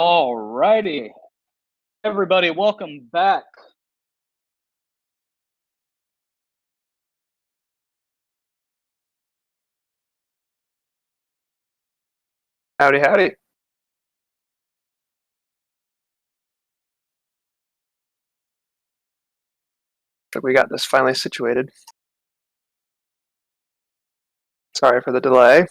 All righty. Everybody, welcome back. Howdy, howdy. So we got this finally situated. Sorry for the delay.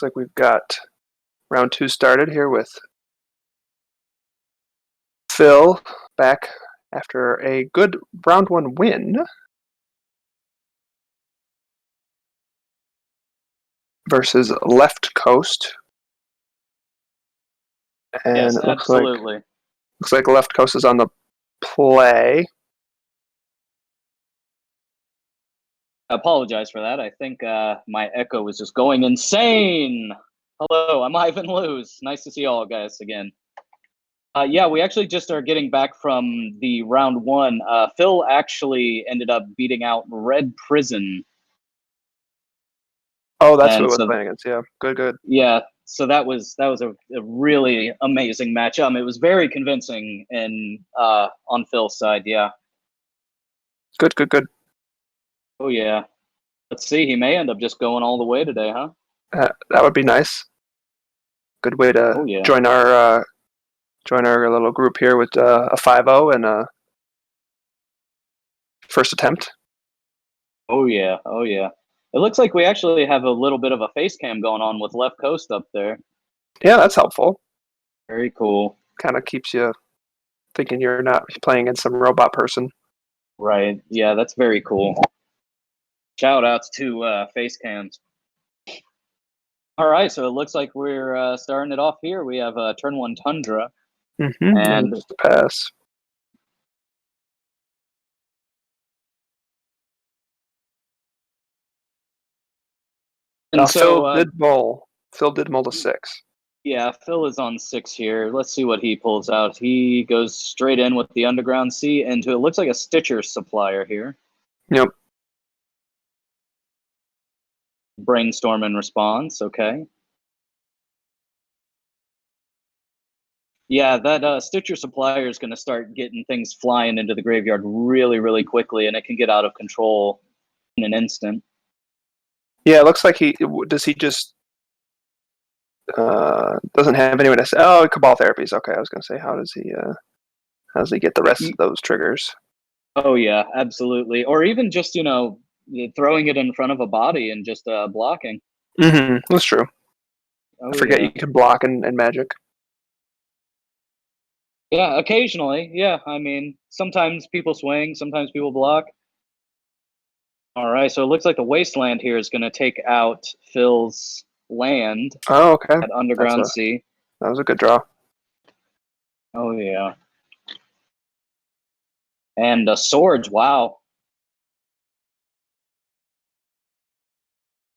Looks like we've got round 2 started here with Phil back after a good round 1 win versus Left Coast. And Yes, it absolutely. looks like Left Coast is on the play. I apologize for that. I think my echo was just going insane. Hello, I'm Ivan Luz. Nice to see all guys again. Yeah, we actually just are getting back from the round 1. Phil actually ended up beating out Red Prison. Oh, that's who it was playing against. Yeah, good. Yeah, so that was a really amazing match. It was very convincing and on Phil's side. Yeah. Good. Oh yeah. Let's see. He may end up just going all the way today, huh? That would be nice. Good way to join our little group here with a 5-0 and a first attempt. Oh yeah. It looks like we actually have a little bit of a face cam going on with Left Coast up there. Yeah, that's helpful. Very cool. Kind of keeps you thinking you're not playing against some robot person. Right. Yeah, that's very cool. Shout outs to face cams. All right, so it looks like we're starting it off here. We have turn 1 Tundra. And just a pass. And so Phil did mull to 6. Yeah, Phil is on 6 here. Let's see what he pulls out. He goes straight in with the Underground Sea into it looks like a Stitcher supplier here. Yep. Brainstorm in response. Okay. Yeah, that Stitcher supplier is going to start getting things flying into the graveyard really, really quickly, and it can get out of control in an instant. Yeah, it looks like he just doesn't have anyone to say. Oh, Cabal Therapies. Okay, I was going to say, how does he get the rest of those triggers? Oh yeah, absolutely. Or even just throwing it in front of a body and just blocking. That's true. Oh, I forget you can block in Magic. Yeah, occasionally. Yeah, I mean, sometimes people swing, sometimes people block. All right, so it looks like the Wasteland here is going to take out Phil's land. Oh, okay. At Underground Sea. That was a good draw. Oh, yeah. And Swords, wow.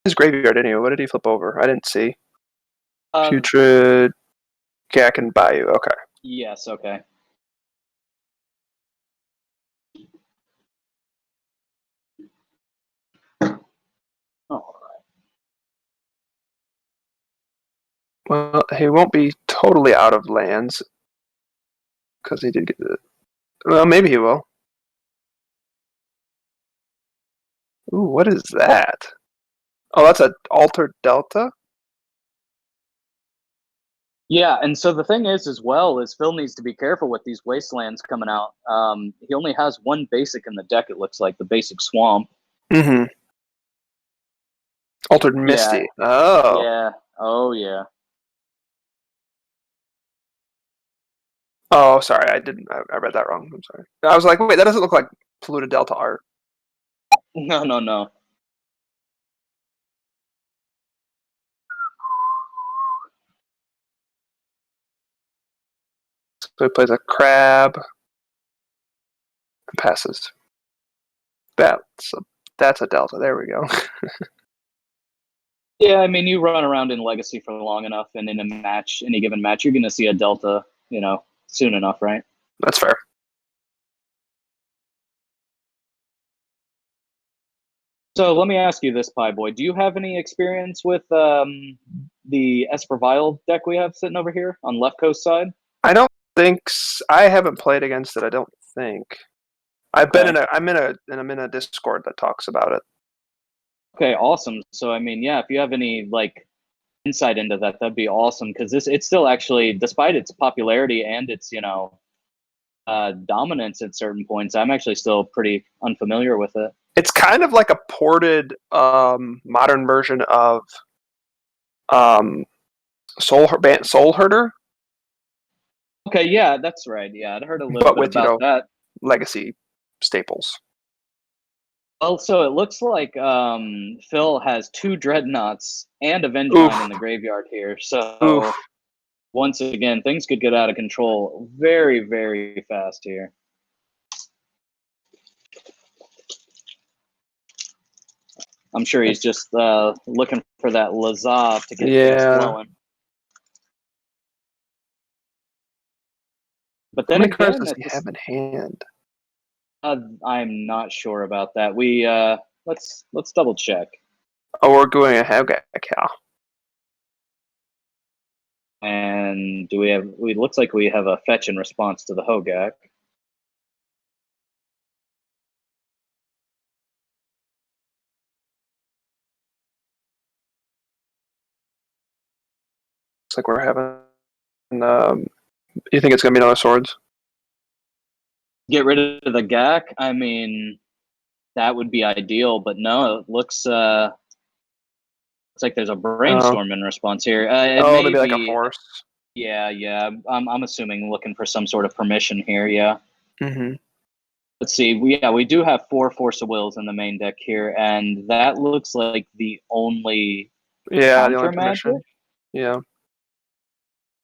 His graveyard anyway. What did he flip over? I didn't see. Putrid, Gak, and Bayou. Okay. Yes, okay. All right. Well, he won't be totally out of lands because he did get the. Well, maybe he will. Ooh, what is that? Oh, that's an Altered Delta? Yeah, and so the thing is, as well, is Phil needs to be careful with these Wastelands coming out. He only has one basic in the deck, it looks like, the basic Swamp. Altered Misty. Yeah. Oh. Yeah. Oh, yeah. Oh, sorry, I read that wrong. I'm sorry. I was like, wait, that doesn't look like Polluted Delta art. No. So he plays a crab and passes. That's a Delta. There we go. Yeah, I mean, you run around in Legacy for long enough, and in a match, any given match, you're going to see a Delta, soon enough, right? That's fair. So let me ask you this, Pie Boy. Do you have any experience with the Esper Vial deck we have sitting over here on left coast side? I don't think I haven't played against it. I don't think. I've been in a. I'm in a Discord that talks about it. Okay, awesome. So I mean, yeah, if you have any like insight into that, that'd be awesome because it's still actually, despite its popularity and its dominance at certain points, I'm actually still pretty unfamiliar with it. It's kind of like a ported modern version of Soul Herder. Okay, yeah, that's right. Yeah, I'd heard a little bit about that. Legacy staples. Well, so it looks like Phil has 2 Dreadnoughts and a Vengevine in the graveyard here. So once again, things could get out of control very, very fast here. I'm sure he's just looking for that Lazav to get things flowing. But then how many cards does he have in hand? I'm not sure about that. We let's double check. Oh, we're doing a Hellcat. And do we have? We looks like we have a fetch in response to the Hogak. Looks like we're having. You think it's gonna be another swords? Get rid of the Gak. I mean, that would be ideal, but no, it looks like there's a brainstorm in response here. Maybe like a force. Yeah. I'm assuming looking for some sort of permission here. Yeah. Mm-hmm. Let's see. We do have 4 Force of Wills in the main deck here, and that looks like the only counter magic. Yeah.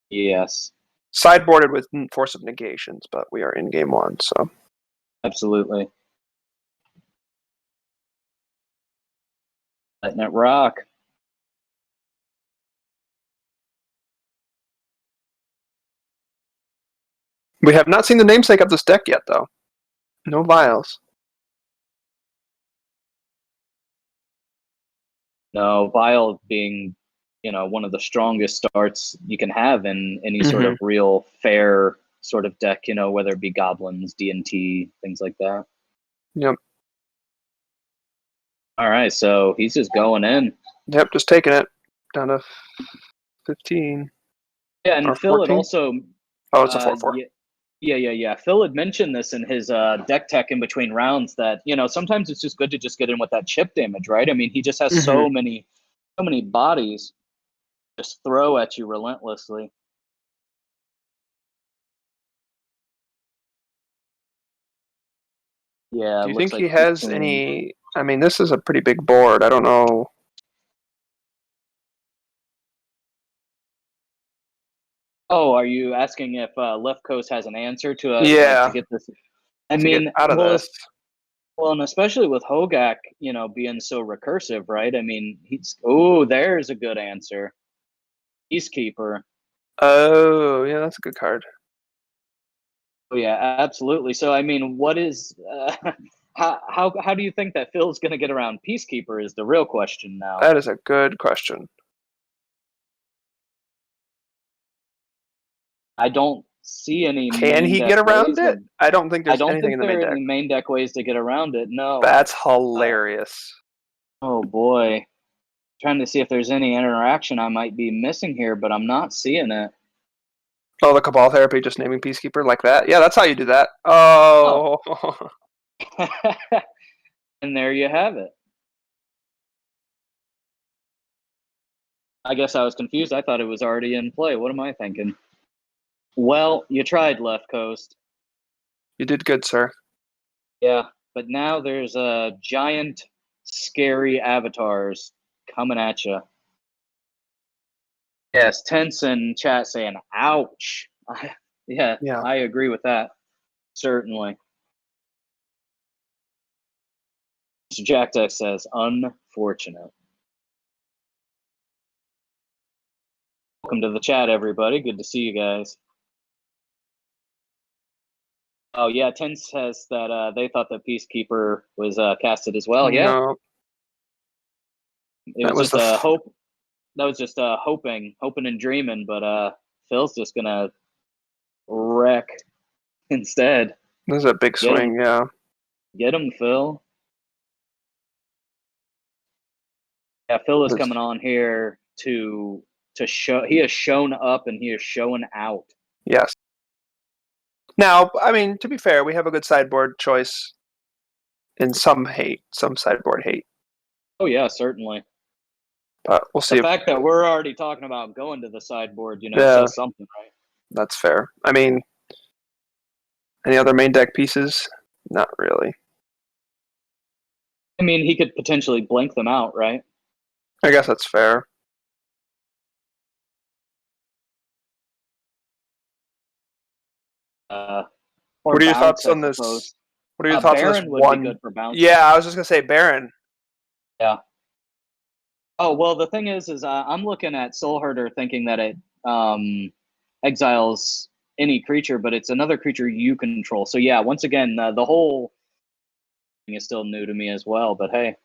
Yes. Sideboarded with Force of Negations, but we are in game 1, so. Absolutely. Letting it rock. We have not seen the namesake of this deck yet, though. No Vials. No, Vial being, one of the strongest starts you can have in any sort of real fair sort of deck, whether it be goblins, D&T, things like that. Yep. All right, so he's just going in. Yep, just taking it down to 15. Yeah, and Phil had also. Oh, it's a 4/4. Yeah. Phil had mentioned this in his deck tech in between rounds that sometimes it's just good to just get in with that chip damage, right? I mean, he just has so many bodies just throw at you relentlessly. Yeah. Do you think he has any? I mean, this is a pretty big board. I don't know. Oh, are you asking if Left Coast has an answer to to get this? I mean, out of this. Well, and especially with Hogak, being so recursive, right? I mean, there's a good answer. Peacekeeper. Oh, yeah, that's a good card. Oh yeah, absolutely. So, I mean, what is how do you think that Phil's going to get around Peacekeeper is the real question now. That is a good question. I don't see any. Can he get around it? I don't think there's anything in the main deck. Any main deck ways to get around it. No. That's hilarious. Oh boy, trying to see if there's any interaction I might be missing here, but I'm not seeing it. Oh, the Cabal Therapy, just naming Peacekeeper like that? Yeah, that's how you do that. Oh. And there you have it. I guess I was confused. I thought it was already in play. What am I thinking? Well, you tried, Left Coast. You did good, sir. Yeah, but now there's giant, scary avatars coming at you. Yes, Tense in chat saying, ouch. Yeah, I agree with that. Certainly. Mr. Jack Deck says, unfortunate. Welcome to the chat, everybody. Good to see you guys. Oh, yeah, Tense says that they thought that Peacekeeper was casted as well. Yeah. No. It was just a hope. That was just hoping and dreaming, but Phil's just gonna wreck instead. This is a big swing, yeah. Get him, Phil. Yeah, Phil is coming on here to show. He has shown up and he is showing out. Yes. Now, I mean, to be fair, we have a good sideboard choice and some sideboard hate. Oh yeah, certainly. But we'll see. The fact that we're already talking about going to the sideboard, says something, right? That's fair. I mean, any other main deck pieces? Not really. I mean, he could potentially blank them out, right? I guess that's fair. What are your thoughts on this? What are your thoughts on this one? Be good for bounce. Yeah, I was just gonna say Baron. Yeah. Oh well, the thing is I'm looking at Soul Herder thinking that it exiles any creature, but it's another creature you control. So yeah, once again, the whole thing is still new to me as well. But hey,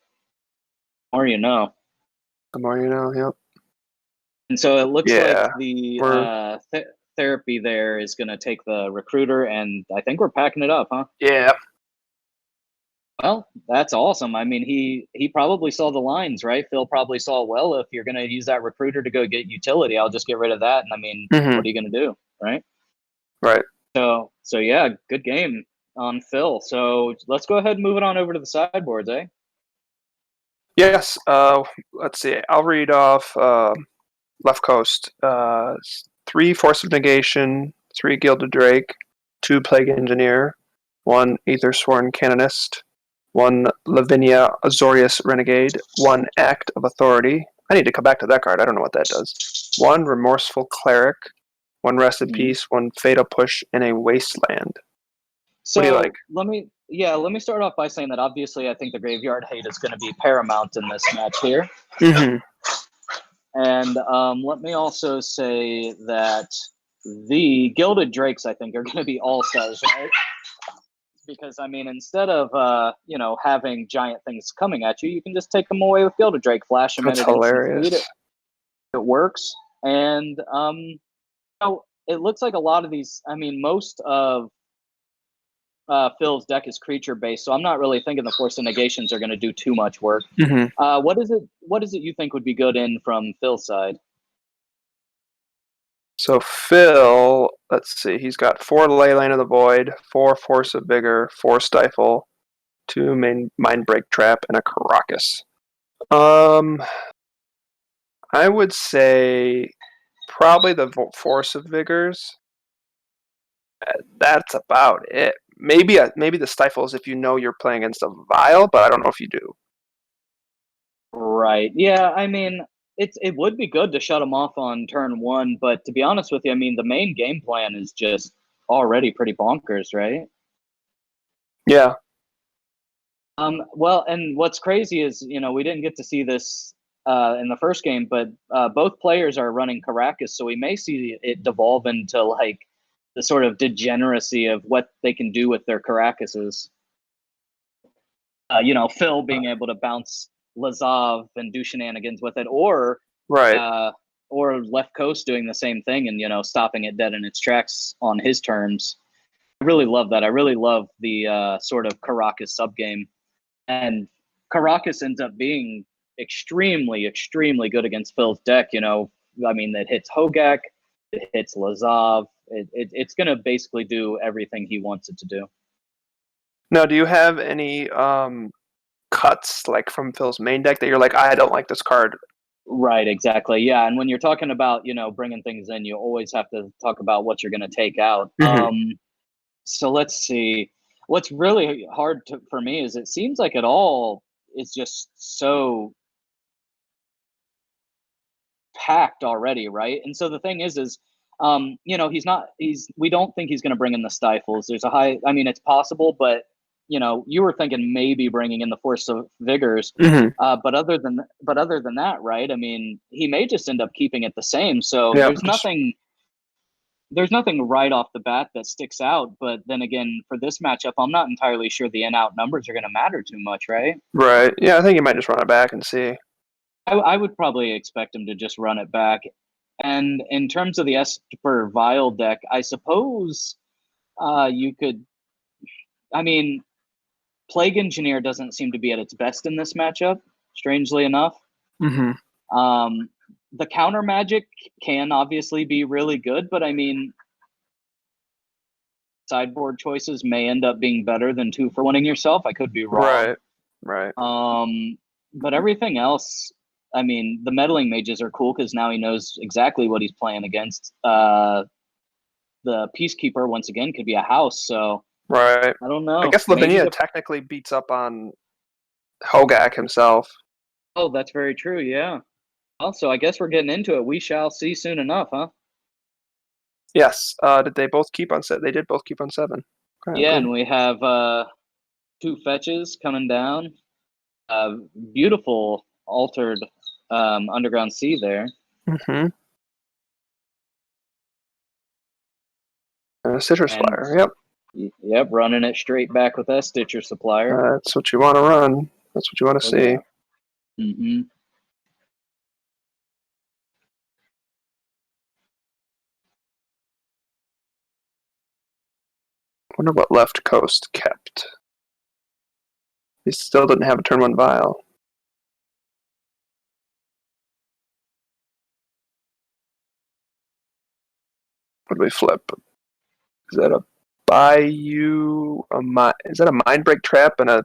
the more you know. The more you know. Yep. And so it looks like the therapy there is going to take the recruiter, and I think we're packing it up, huh? Yeah. Well, that's awesome. I mean, he probably saw the lines, right? Phil probably saw, well, if you're going to use that recruiter to go get utility, I'll just get rid of that. And I mean, what are you going to do, right? Right. So yeah, good game on Phil. So let's go ahead and move it on over to the sideboards, eh? Yes. Let's see. I'll read off left coast. 3 Force of Negation, 3 Gilded Drake, 2 Plague Engineer, 1 Aethersworn Canonist, 1 Lavinia Azorius Renegade, 1 Act of Authority. I need to come back to that card. I don't know what that does. 1 Remorseful Cleric, 1 Rest in Peace, 1 Fatal Push, and a Wasteland. So what do you like? Let me start off by saying that obviously I think the graveyard hate is going to be paramount in this match here. Mm-hmm. And let me also say that the Gilded Drakes, I think, are going to be all-stars, right? Because, I mean, instead of, having giant things coming at you, you can just take them away with Gilded Drake, flash them. That's hilarious. It works. And, it looks like a lot of these, I mean, most of Phil's deck is creature-based, so I'm not really thinking the Force of Negations are going to do too much work. Mm-hmm. What is it you think would be good in from Phil's side? So Phil, let's see, he's got 4 Leyline of the Void, 4 Force of Vigor, 4 Stifle, 2 Mind Break Trap, and a Caracas. I would say probably the Force of Vigors. That's about it. Maybe the Stifles if you know you're playing against a Vial, but I don't know if you do. Right. Yeah, I mean, it would be good to shut them off on turn 1, but to be honest with you, I mean, the main game plan is just already pretty bonkers, right? Yeah. Well, and what's crazy is, we didn't get to see this in the first game, but both players are running Caracas, so we may see it devolve into like the sort of degeneracy of what they can do with their Caracases. Phil being able to bounce Lazav and do shenanigans with it, or Left Coast doing the same thing and stopping it dead in its tracks on his terms. I really love that. I really love the sort of Caracas subgame, and Caracas ends up being extremely, extremely good against Phil's deck. I mean, it hits Hogak, it hits Lazav. It's going to basically do everything he wants it to do. Now, do you have any cuts like from Phil's main deck that you're like, I don't like this card? Right, exactly. Yeah, and when you're talking about bringing things in, you always have to talk about what you're going to take out. Mm-hmm. So let's see. What's really hard for me is it seems like it all is just so packed already, right? And so the thing is we don't think he's going to bring in the Stifles. There's it's possible, but you were thinking maybe bringing in the Force of Vigors. Mm-hmm. But other than that, right? I mean, he may just end up keeping it the same. So there's nothing right off the bat that sticks out. But then again, for this matchup, I'm not entirely sure the in-out numbers are going to matter too much, right? Right. Yeah, I think you might just run it back and see. I would probably expect him to just run it back. And in terms of the Esper Vial deck, I suppose you could. I mean, Plague Engineer doesn't seem to be at its best in this matchup, strangely enough. The counter magic can obviously be really good, but I mean, sideboard choices may end up being better than 2-for-1ing yourself. I could be wrong. Right. But everything else, I mean, the meddling mages are cool because now he knows exactly what he's playing against. The Peacekeeper, once again, could be a house, so Right. I don't know. I guess Lavinia technically beats up on LaGaak himself. Oh, that's very true, yeah. Also, I guess we're getting into it. We shall see soon enough, huh? Yes. Did they both keep on 7? They did both keep on 7. Okay, yeah, good. And we have 2 fetches coming down. Beautiful altered underground sea there. And a Stitcher Supplier, yep. Yep, running it straight back with that Stitcher Supplier. That's what you want to run. That's what you want to see. Yeah. Wonder what left coast kept. He still didn't have a turn 1 Vial. What do we flip? Is that a Bayou? Is that a Mind Break Trap and a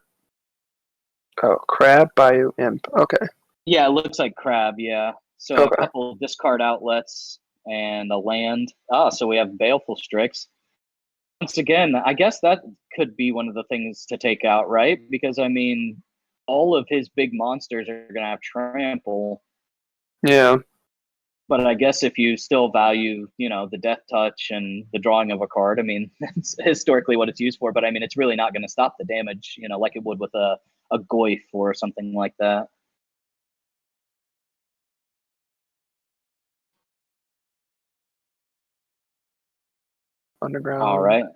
Crab? Bayou Imp. Okay. Yeah, it looks like Crab, yeah. So okay. A couple discard outlets and a land. So we have Baleful Strix. Once again, I guess that could be one of the things to take out, right? Because, I mean, all of his big monsters are going to have trample. Yeah. But I guess if you still value, the death touch and the drawing of a card, I mean, that's historically what it's used for. But, I mean, it's really not going to stop the damage, like it would with a Goyf or something like that. Underground. All right.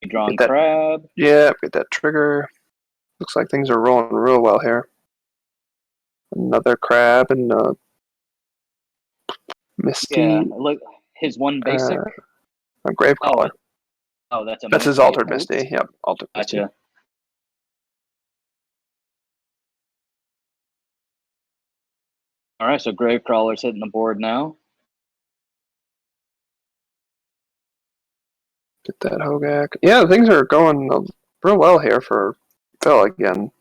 Drawing Crab. Yeah, get that trigger. Looks like things are rolling real well here. Another Crab and Misty. Yeah, look, his one basic. A Gravecaller. Oh, that's his altered Misty. Yep, altered Misty. Gotcha. All right, so Gravecrawler's hitting the board now. Get that Hogak. Yeah, things are going real well here for Phil again.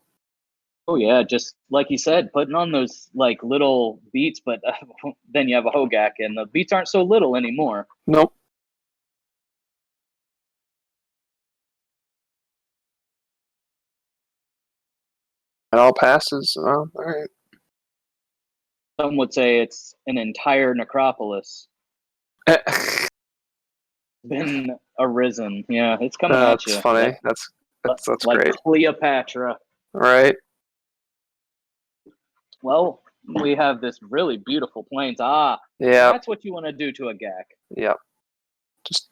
Oh yeah, just like you said, putting on those like little beats, but then you have a Hogak, and the beats aren't so little anymore. Nope. It all passes. Oh, all right. Some would say it's an entire necropolis. Been arisen. Yeah, it's coming at you. That's funny. That's like great. Cleopatra. Right. Well, we have this really beautiful plains. Yeah. That's what you want to do to a Gak. Yeah.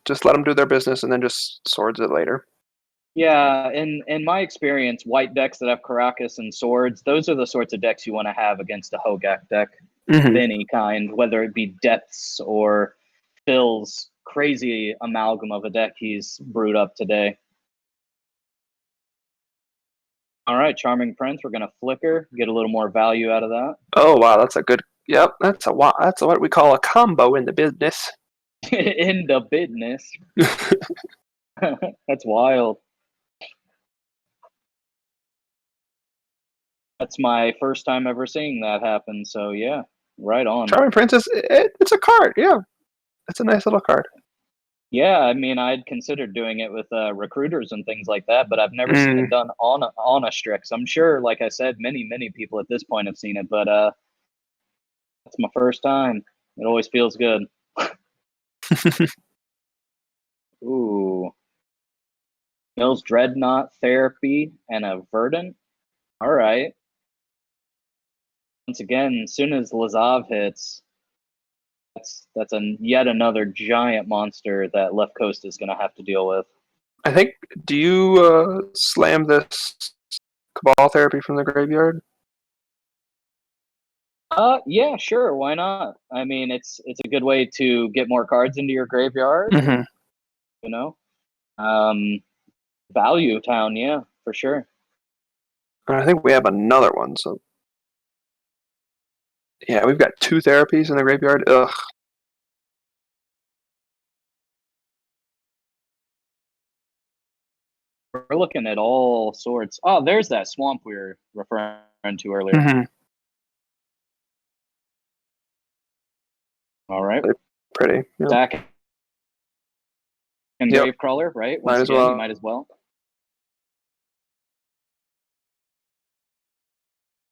Just let them do their business and then just swords it later. Yeah, in my experience, white decks that have Karakas and swords, those are the sorts of decks you want to have against a Hogak deck of any kind, whether it be Depths or Phil's crazy amalgam of a deck he's brewed up today. All right, Charming Prince, we're going to flicker, get a little more value out of that. Oh, wow, that's a good... Yep, that's what we call a combo in the business. In the business. That's wild. That's my first time ever seeing that happen, so yeah, right on. Charming Princess, it's a card, yeah. It's a nice little card. Yeah, I mean, I'd considered doing it with recruiters and things like that, but I've never seen it done on a Strix. I'm sure, like I said, many people at this point have seen it, but it's my first time. It always feels good. Ooh. Mills Dreadnought Therapy and a Verdant. All right. Once again, as soon as Lazav hits, that's yet another giant monster that Left Coast is going to have to deal with. I think. Do you slam this Cabal Therapy from the graveyard? Yeah, sure. Why not? I mean, it's a good way to get more cards into your graveyard. Mm-hmm. You know, um, value town. Yeah, for sure. And I think we have another one. So yeah, we've got 2 therapies in the graveyard. Ugh. We're looking at all sorts. Oh, there's that swamp we were referring to earlier. Mm-hmm. All right, Pretty. Yeah. Zach and Yep. Gravecrawler, right? Might Once as again, well. you might as well.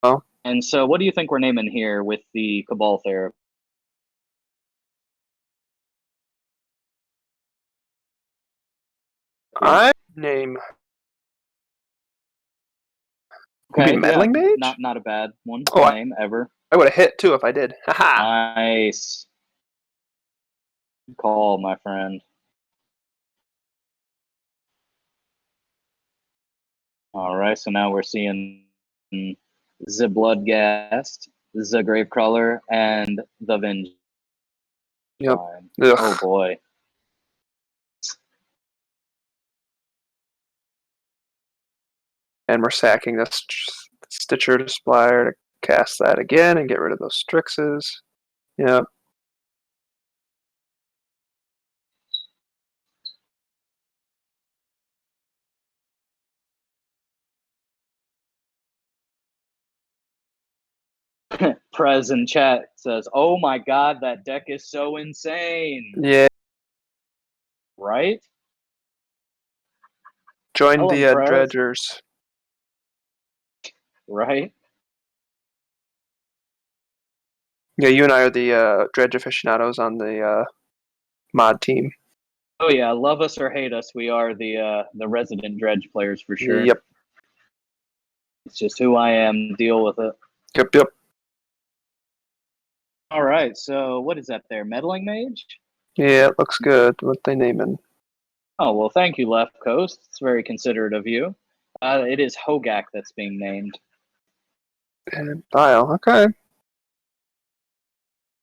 Oh. And so, what do you think we're naming here with the Cabal Therapy? I name. Okay, You mean Meddling Mage? not a bad one Oh, to name ever. I would have hit too if I did. Haha. Nice. Good call, my friend. All right, so now we're seeing the Bloodgast, the Gravecrawler, and the Venge. Yep. Oh boy. And we're sacking this Stitcher Splire to cast that again and get rid of those Strixes. Yep. Prez in chat says, "Oh my god, that deck is so insane." Yeah. Right? Join Tell the him, Prez. Dredgers. Right? Yeah, you and I are the Dredge aficionados on the mod team. Oh yeah, love us or hate us, we are the resident Dredge players for sure. Yep. It's just who I am. Deal with it. Yep. Yep. All right. So what is that there? Meddling Mage? Yeah, it looks good. What they naming? Oh well, thank you, Left Coast. It's very considerate of you. It is Hogak that's being named. And Vial. Okay.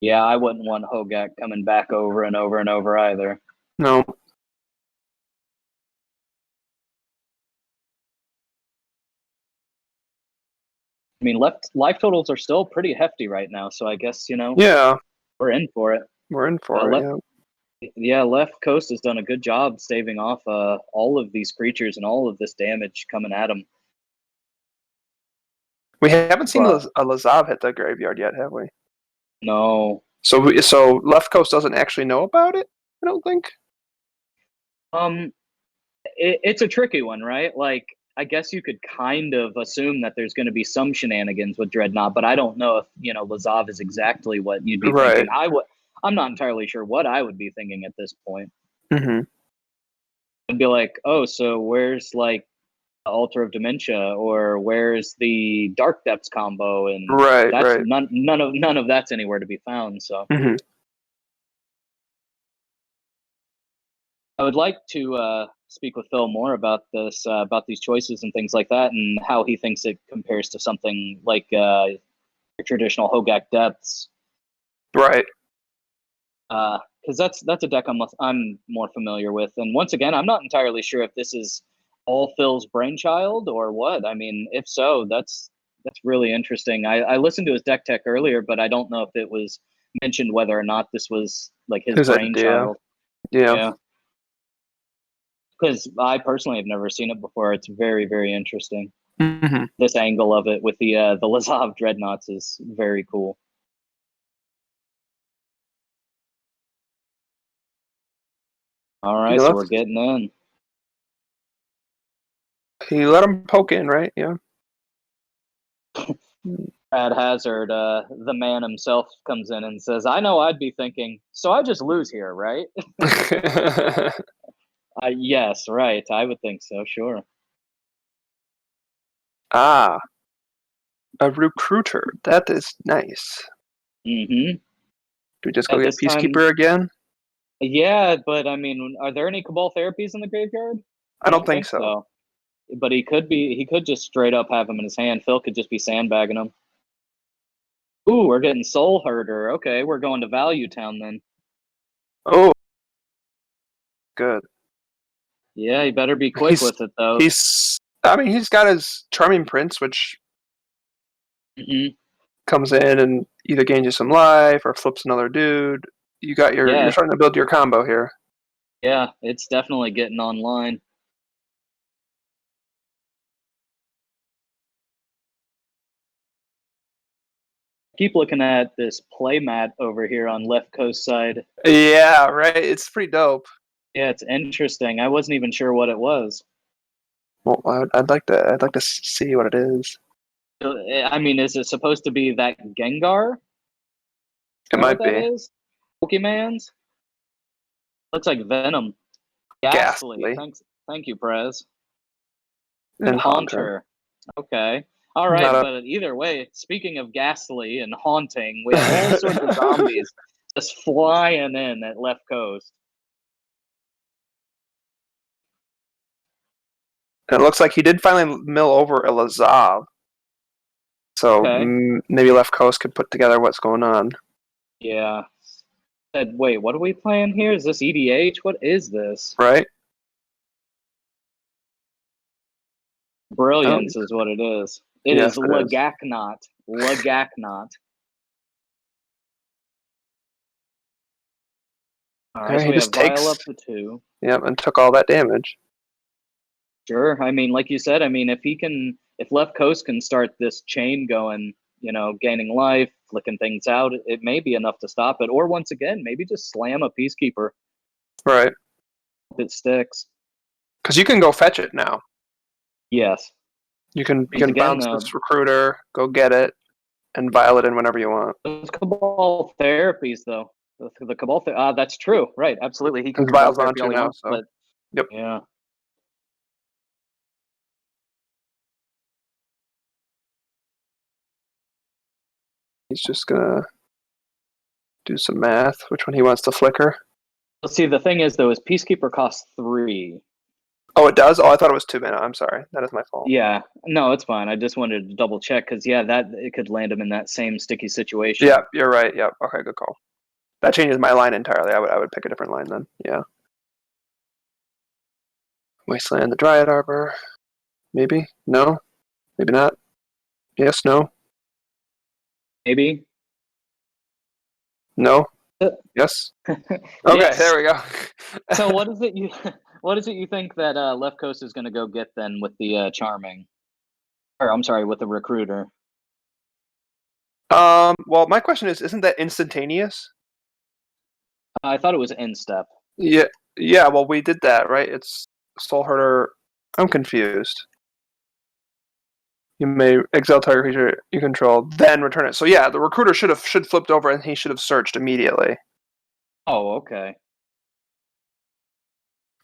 Yeah, I wouldn't want Hogak coming back over and over and over either. No. I mean, life totals are still pretty hefty right now, so I guess Yeah, we're in for it. we're in for it. Yeah, Left Coast has done a good job staving off all of these creatures and all of this damage coming at them. We haven't seen a Lazav hit the graveyard yet, have we? No. So Left Coast doesn't actually know about it. I don't think. It's a tricky one, right? Like, I guess you could kind of assume that there's going to be some shenanigans with Dreadnought, but I don't know if Lazav is exactly what you'd be thinking. I'm not entirely sure what I would be thinking at this point. Mm-hmm. I'd be like, oh, so where's like Altar of Dementia, or where's the Dark Depths combo? And that's none of that's anywhere to be found. So Mm-hmm. I would like to speak with Phil more about this, about these choices and things like that, and how he thinks it compares to something like your traditional Hogak Depths. Right. Because that's a deck I'm more familiar with. And once again, I'm not entirely sure if this is all Phil's brainchild or what. I mean, if so, that's really interesting. I listened to his deck tech earlier, but I don't know if it was mentioned whether or not this was like his brainchild. Yeah. Because I personally have never seen it before. It's very, very interesting. Mm-hmm. This angle of it with the Lazav Dreadnoughts is very cool. All right, so we're getting in. He let him poke in, right? Yeah. Brad Hazard, the man himself, comes in and says, "I know I'd be thinking, so I just lose here, right?" Yes, right. I would think so, sure. A recruiter. That is nice. Mm-hmm. Do we just go get Peacekeeper again? Yeah, but I mean, are there any Cabal therapies in the graveyard? I don't think so. But he could just straight up have him in his hand. Phil could just be sandbagging him. Ooh, we're getting Soul Herder. Okay, we're going to Value Town then. Oh, good. Yeah, you better be quick with it though. I mean, he's got his Charming Prince, which comes in and either gains you some life or flips another dude. You're starting to build your combo here. Yeah, it's definitely getting online. Keep looking at this playmat over here on left coast side. Yeah, right. It's pretty dope. Yeah, it's interesting. I wasn't even sure what it was. Well, I'd like to see what it is. I mean, is it supposed to be that Gengar? It might be. That is? Pokemon's? Looks like Venom. Ghastly. Thank you, Prez. And Haunter. Okay. All right, but either way, speaking of ghastly and haunting, we have all sorts of zombies just flying in at left coast. And it looks like he did finally mill over a Lazav. So maybe left coast could put together what's going on. Yeah. Wait, what are we playing here? Is this EDH? What is this? Right. Brilliance is what it is. It is LaGaakNought. LaGaakNought. All right, so we have Vial up to 2. Yep, and took all that damage. Sure. I mean, like you said, I mean, if left coast can start this chain going, gaining life, flicking things out, it may be enough to stop it. Or once again, maybe just slam a Peacekeeper. Right. If it sticks. Because you can go fetch it now. Yes. You can bounce this Recruiter, go get it, and vial it in whenever you want. Those Cabal therapies, though. The Cabal that's true. Right. Absolutely. He can Vial's on to now, so. But, yep. Yeah. He's just gonna do some math. Which one he wants to flicker? Let's see. The thing is, though, is Peacekeeper costs 3. Oh, it does? Oh, I thought it was 2 mana. I'm sorry. That is my fault. Yeah. No, it's fine. I just wanted to double check because, that it could land him in that same sticky situation. Yeah, you're right. Yep. Okay, good call. That changes my line entirely. I would pick a different line then. Yeah. Wasteland, the Dryad Arbor. Maybe? No? Maybe not? Yes, no? Maybe? No? Yes? Okay, yes. There we go. So what is it you think that left coast is going to go get then with the Charming? Or I'm sorry, with the Recruiter? Well, my question is, isn't that instantaneous? I thought it was instep. Yeah, well, we did that, right? It's Soul Herder. I'm confused. You may exile target creature you control, then return it. So yeah, the Recruiter should flipped over and he should have searched immediately. Oh, okay.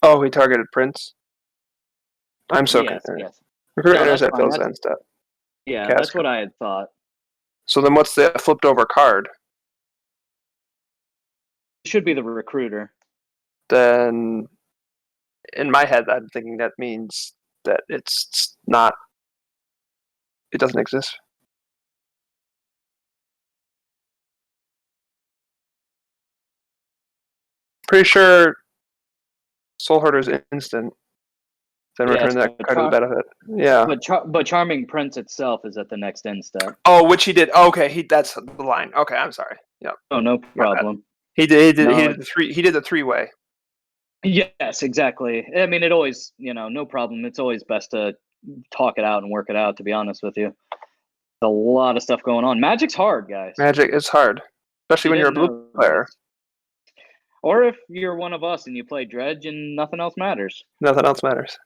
Oh, he targeted Prince. I'm so concerned. Yes. Recruiter enters at Phil's end step. Yeah, that's what I had thought. So then what's the flipped over card? It should be the Recruiter. Then in my head, I'm thinking that means that it's not. It doesn't exist. Pretty sure Soul Herder is instant. Then return that card to the benefit. Yeah. But Charming Prince itself is at the next end step. Oh, which he did. Okay, that's the line. Okay, I'm sorry. Yeah. Oh, no problem. He did the 3-way. Yes, exactly. I mean, it always, no problem. It's always best to talk it out and work it out, to be honest with you. A lot of stuff going on. Magic's hard, guys. Magic is hard, especially when you're a blue player. Or if you're one of us and you play Dredge and nothing else matters. Nothing else matters.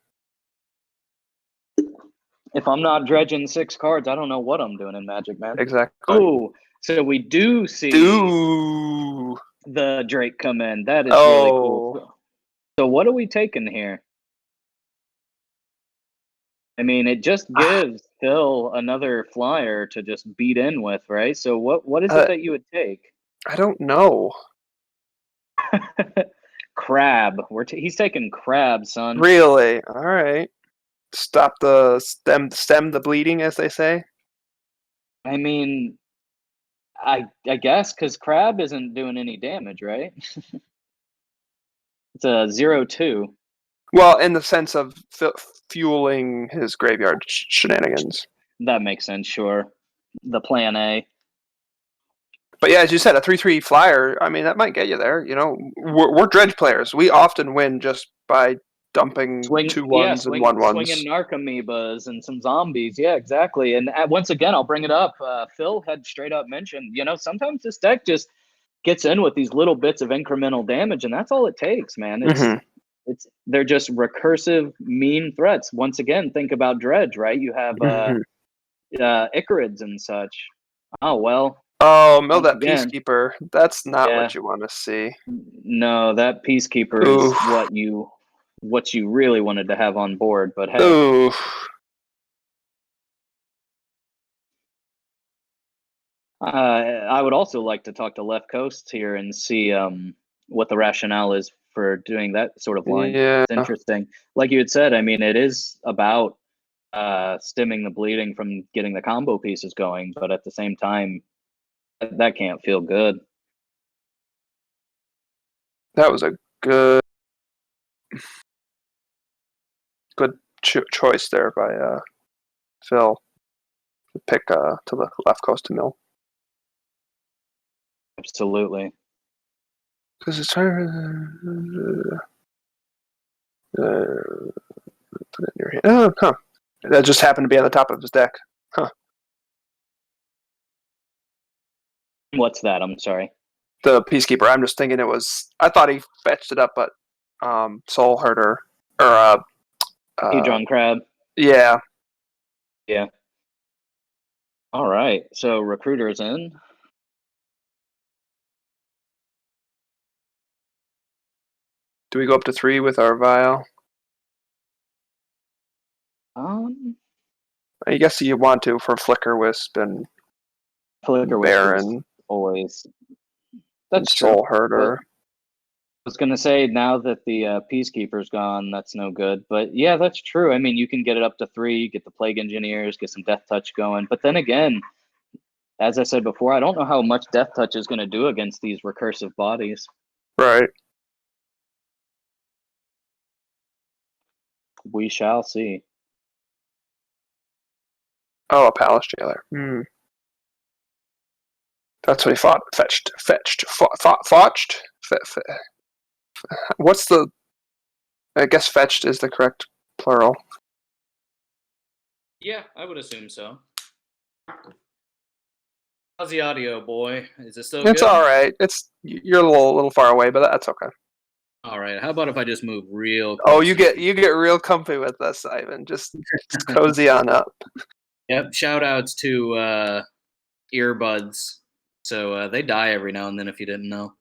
If I'm not dredging 6 cards, I don't know what I'm doing in Magic, man. Exactly. Oh, so we do see the Drake come in. That is really cool. So what are we taking here? I mean, it just gives Phil another flyer to just beat in with, right? So what is it that you would take? I don't know. Crab. He's taking Crab, son. Really? All right. Stop the stem the bleeding, as they say. I mean, I guess because Crab isn't doing any damage, right? It's a 0/2. Well, in the sense of fueling his graveyard shenanigans. That makes sense, sure. The plan A. But yeah, as you said, a 3/3 flyer, I mean, that might get you there. You know, we're dredge players. We often win just by dumping 2/1s and 1/1s. Swinging Narcomoebas and some zombies. Yeah, exactly. And once again, I'll bring it up. Phil had straight up mentioned, you know, sometimes this deck just gets in with these little bits of incremental damage, and that's all it takes, man. They're just recursive, mean threats. Once again, think about dredge, right? You have Icarids and such. Oh well. Oh, mill that Peacekeeper. That's not what you want to see. No, that Peacekeeper is what you really wanted to have on board. But hey. Oof. I would also like to talk to Left Coast here and see what the rationale is for doing that sort of line. Yeah. It's interesting. Like you had said, I mean, it is about stemming the bleeding from getting the combo pieces going, but at the same time, that can't feel good. That was a good choice there by Phil to pick to the Left Coast to mill. Absolutely. Because it's trying to put it in your hand. Oh, huh. That just happened to be on the top of his deck. Huh. What's that? I'm sorry. The Peacekeeper. I'm just thinking I thought he fetched it up, but Soul Herder or Hedron Crab. Yeah. Yeah. All right. So Recruiter's in. Do we go up to 3 with our Vial? I guess you want to for Flicker Wisp and Baron. Always. That's Soul Herder. I was going to say, now that the Peacekeeper's gone, that's no good. But yeah, that's true. I mean, you can get it up to 3, get the Plague Engineers, get some Death Touch going. But then again, as I said before, I don't know how much Death Touch is going to do against these recursive bodies. Right. We shall see. Oh, a Palace Jailer. That's what he fought. Fetched. What's the... I guess fetched is the correct plural. Yeah, I would assume so. How's the audio, boy? Is it still good? It's all right. You're a little far away, but that's okay. All right. How about if I just move real close? Oh, you get real comfy with us, Ivan. Just cozy on up. Yep. Shout outs to earbuds. So they die every now and then, if you didn't know.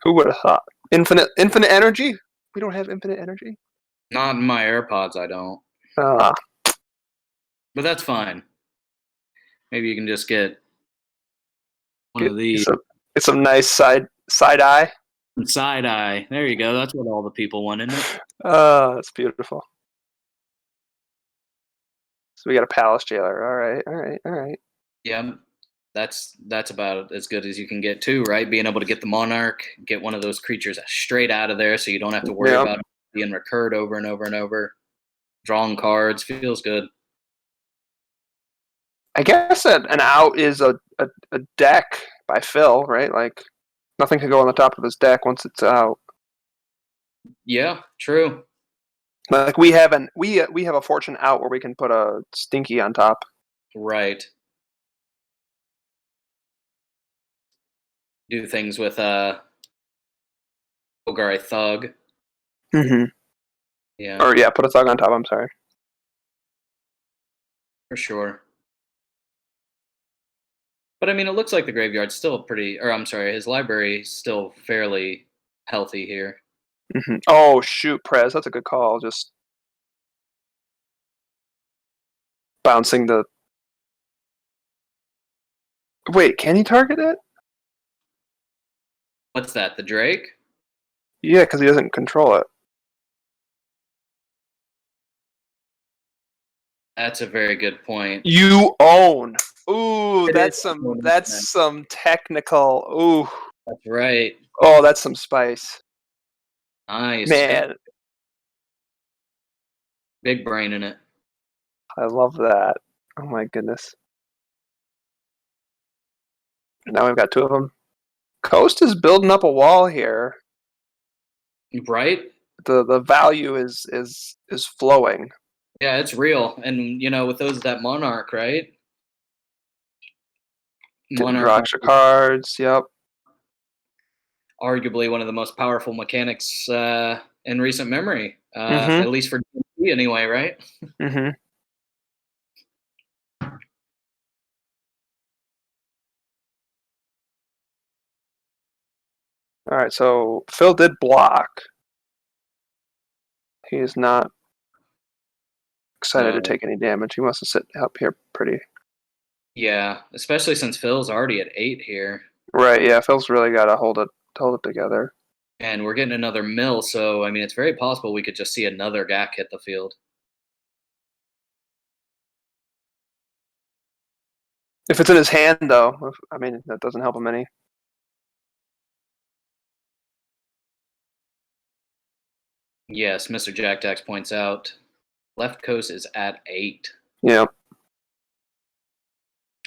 Who would have thought? Infinite energy? We don't have infinite energy? Not in my AirPods, I don't. But that's fine. Maybe you can just get one of these. It's some nice side eye. Side eye. There you go. That's what all the people want, isn't it? That's beautiful. So we got a Palace Jailer. All right. Yeah. That's about as good as you can get too, right? Being able to get the Monarch, get one of those creatures straight out of there so you don't have to worry about it being recurred over and over and over. Drawing cards feels good. I guess an out is a deck by Phil, right? Like nothing can go on the top of his deck once it's out. Yeah, true. Like we have a Fortune out where we can put a Stinky on top. Right. Do things with Ogre Thug. Mm-hmm. Yeah. Or put a Thug on top, I'm sorry. For sure. But I mean, it looks like the graveyard's still his library is still fairly healthy here. Mm-hmm. Oh shoot, Prez, that's a good call. Just bouncing the... Wait, can he target it? What's that, the Drake? Yeah, because he doesn't control it. That's a very good point. You own. Ooh, It that's is some technical. Ooh. That's right. Oh, that's some spice. Nice. Man, Big brain in it. I love that. Oh my goodness. Now we've got two of them. Coast is building up a wall here. Right? The value is flowing. Yeah, it's real. And with those that Monarch, right? Getting Monarch, draw extra cards. Yep. arguably one of the most powerful mechanics in recent memory, Mm-hmm. at least for D&D anyway, right? Mm-hmm. All right, so Phil did block. He is not excited to take any damage. He wants to sit up here pretty. Yeah, especially since Phil's already at 8 here. Right, yeah, Phil's really got to hold it together. And we're getting another mill, so, I mean, it's very possible we could just see another GAC hit the field. If it's in his hand, though, I mean, that doesn't help him any. Yes, Mr. Jack Dax points out, left coast is at 8. Yeah.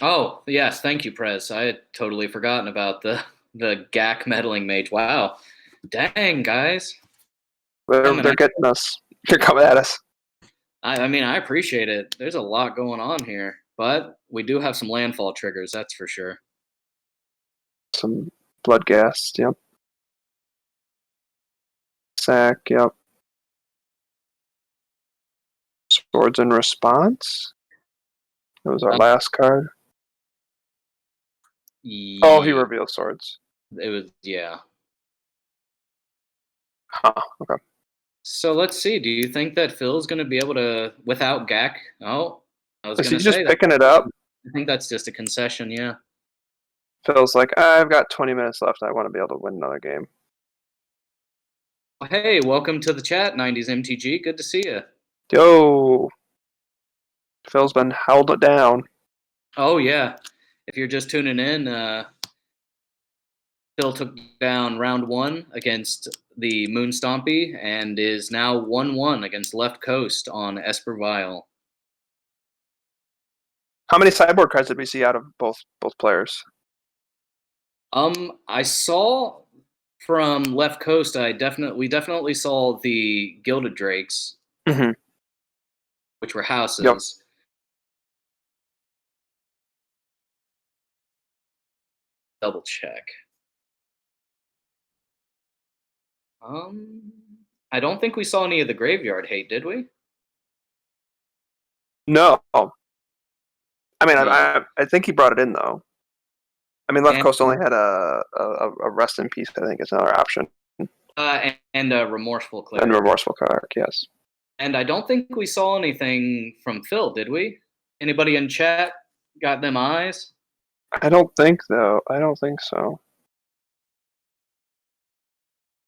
Oh, yes, thank you, Prez. I had totally forgotten about the GAC meddling mage. Wow. Dang, guys. They're getting us. They're coming at us. I mean, I appreciate it. There's a lot going on here, but we do have some landfall triggers, that's for sure. Some blood gas, yep. Sack, yep. Swords in response. That was our last card. Yeah, oh, he revealed swords. It was, yeah. Huh, okay. So let's see. Do you think that Phil's going to be able to, without GAC? Oh, I was going to just say picking it up? I think that's just a concession, yeah. Phil's like, I've got 20 minutes left. I want to be able to win another game. Hey, welcome to the chat, 90s MTG. Good to see you. Yo. Phil's been held down. Oh, yeah. If you're just tuning in, Phil took down round 1 against the Moon Stompy and is now 1-1 against Left Coast on Esper Vial. How many sideboard cards did we see out of both players? I saw from Left Coast. We definitely saw the Gilded Drakes, which were houses. Yep. Double check. I don't think we saw any of the graveyard hate, did we? No. I mean, I think he brought it in though. I mean, Left Coast only had a rest in peace. I think it's another option. And a remorseful cleric. And remorseful cleric, yes. And I don't think we saw anything from Phil, did we? Anybody in chat got them eyes? I don't think though. I don't think so.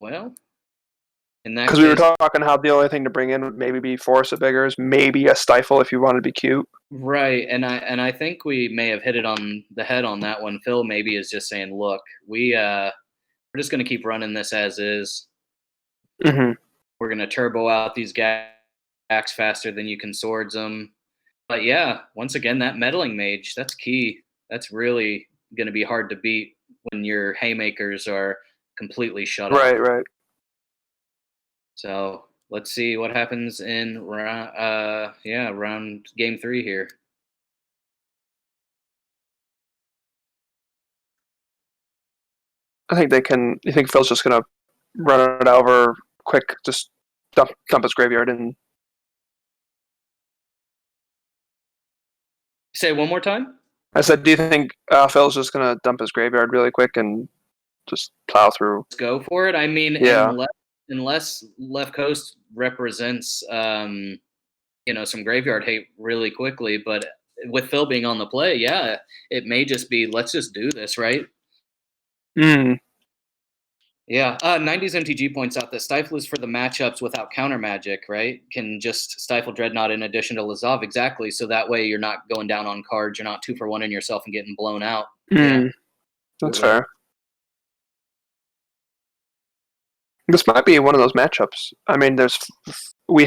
Well, in that because we were talking how the only thing to bring in would maybe be Force of Beggars, maybe a Stifle if you wanted to be cute. Right, and I think we may have hit it on the head on that one. Phil maybe is just saying, look, we're just going to keep running this as is. Mm-hmm. We're going to turbo out these GACs faster than you can swords them. But yeah, once again, that meddling mage, that's key. That's really going to be hard to beat when your haymakers are completely shut off. Right. So let's see what happens in round game 3 here. I think they can. You think Phil's just gonna run it over quick, just dump his graveyard and Say it one more time. I said, do you think Phil's just gonna dump his graveyard really quick and just plow through? Let's go for it. I mean, yeah. Unless Left Coast represents some graveyard hate really quickly, but with Phil being on the play, yeah, it may just be let's just do this, right? Yeah, 90s MTG points out that Stifle is for the matchups without counter magic, right? Can just Stifle Dreadnought in addition to Lazav, exactly. So that way you're not going down on cards, you're not 2-for-1 in yourself and getting blown out. Yeah, that's fair. This might be one of those matchups. I mean, we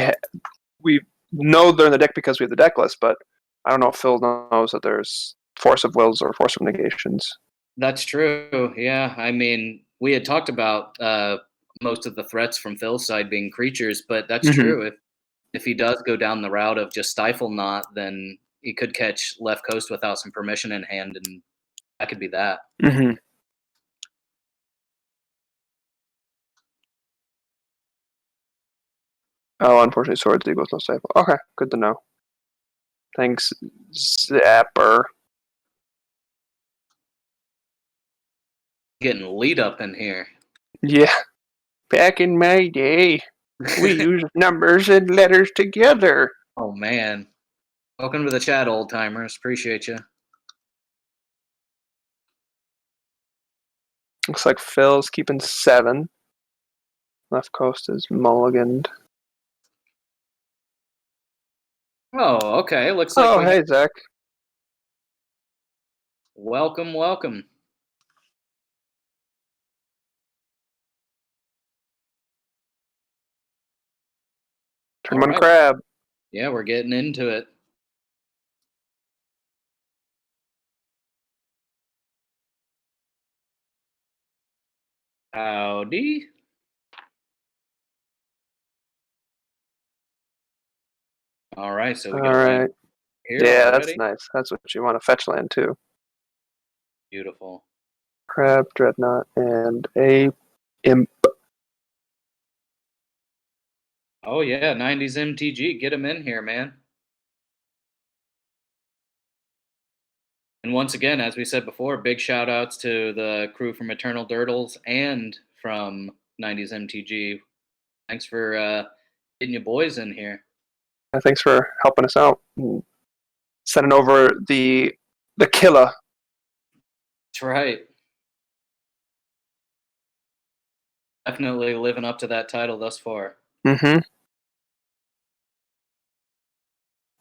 know they're in the deck because we have the deck list, but I don't know if Phil knows that there's Force of Wills or Force of Negations. That's true. Yeah, I mean, we had talked about most of the threats from Phil's side being creatures, but that's true. If he does go down the route of just Stifle Knot, then he could catch Left Coast without some permission in hand, and that could be that. Oh, unfortunately, Swords equals no Stifle. Okay, good to know. Thanks, Zapper. Getting lead up in here. Yeah. Back in my day, we used numbers and letters together. Oh, man. Welcome to the chat, old timers. Appreciate you. Looks like Phil's keeping 7. Left Coast is mulliganed. Oh, okay. Looks like Oh, hey, Zach. Welcome, welcome. Turn 1 crab. Yeah, we're getting into it. Howdy. All right, so we got land here Yeah, already. that's nice. That's what you want to fetch land too. Beautiful. Crab, Dreadnought, and a Imp. Oh, yeah, 90s MTG. Get him in here, man. And once again, as we said before, big shout outs to the crew from Eternal Dirtles and from 90s MTG. Thanks for getting your boys in here. Thanks for helping us out. Sending over the killer. That's right. Definitely living up to that title thus far.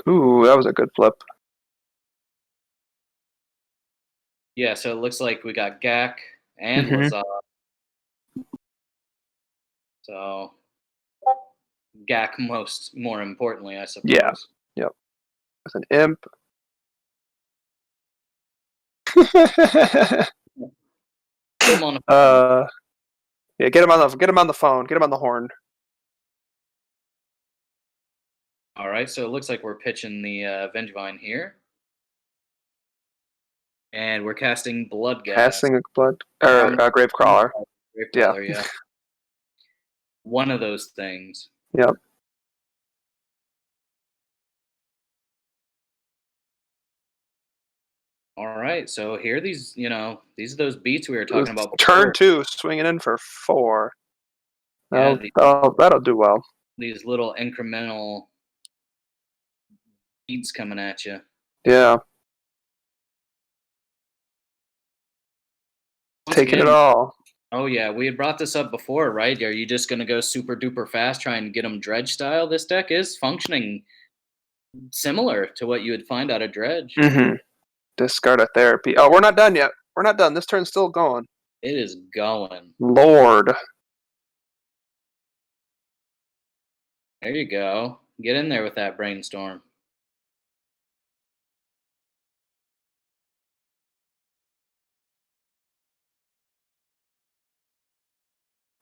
Ooh, that was a good flip. Yeah, so it looks like we got Gak and Lazav. So Gak more importantly, I suppose. Yeah. Yep. With an Imp. Get him on the phone. Yeah, get him on the phone. Get him on the horn. All right, so it looks like we're pitching the Vengevine here. And we're casting Bloodghast. Casting a blood or Gravecrawler. Gravecrawler, yeah. One of those things. Yep. All right, so here these are those beats we were talking about before. Turn 2, swinging in for 4. Yeah, that'll do well. These little incremental beats coming at you. Yeah. Taking it all. Oh, yeah. We had brought this up before, right? Are you just going to go super duper fast, try and get them Dredge style? This deck is functioning similar to what you would find out of Dredge. Discard a therapy. Oh, we're not done yet. We're not done. This turn's still going. It is going. Lord. There you go. Get in there with that brainstorm.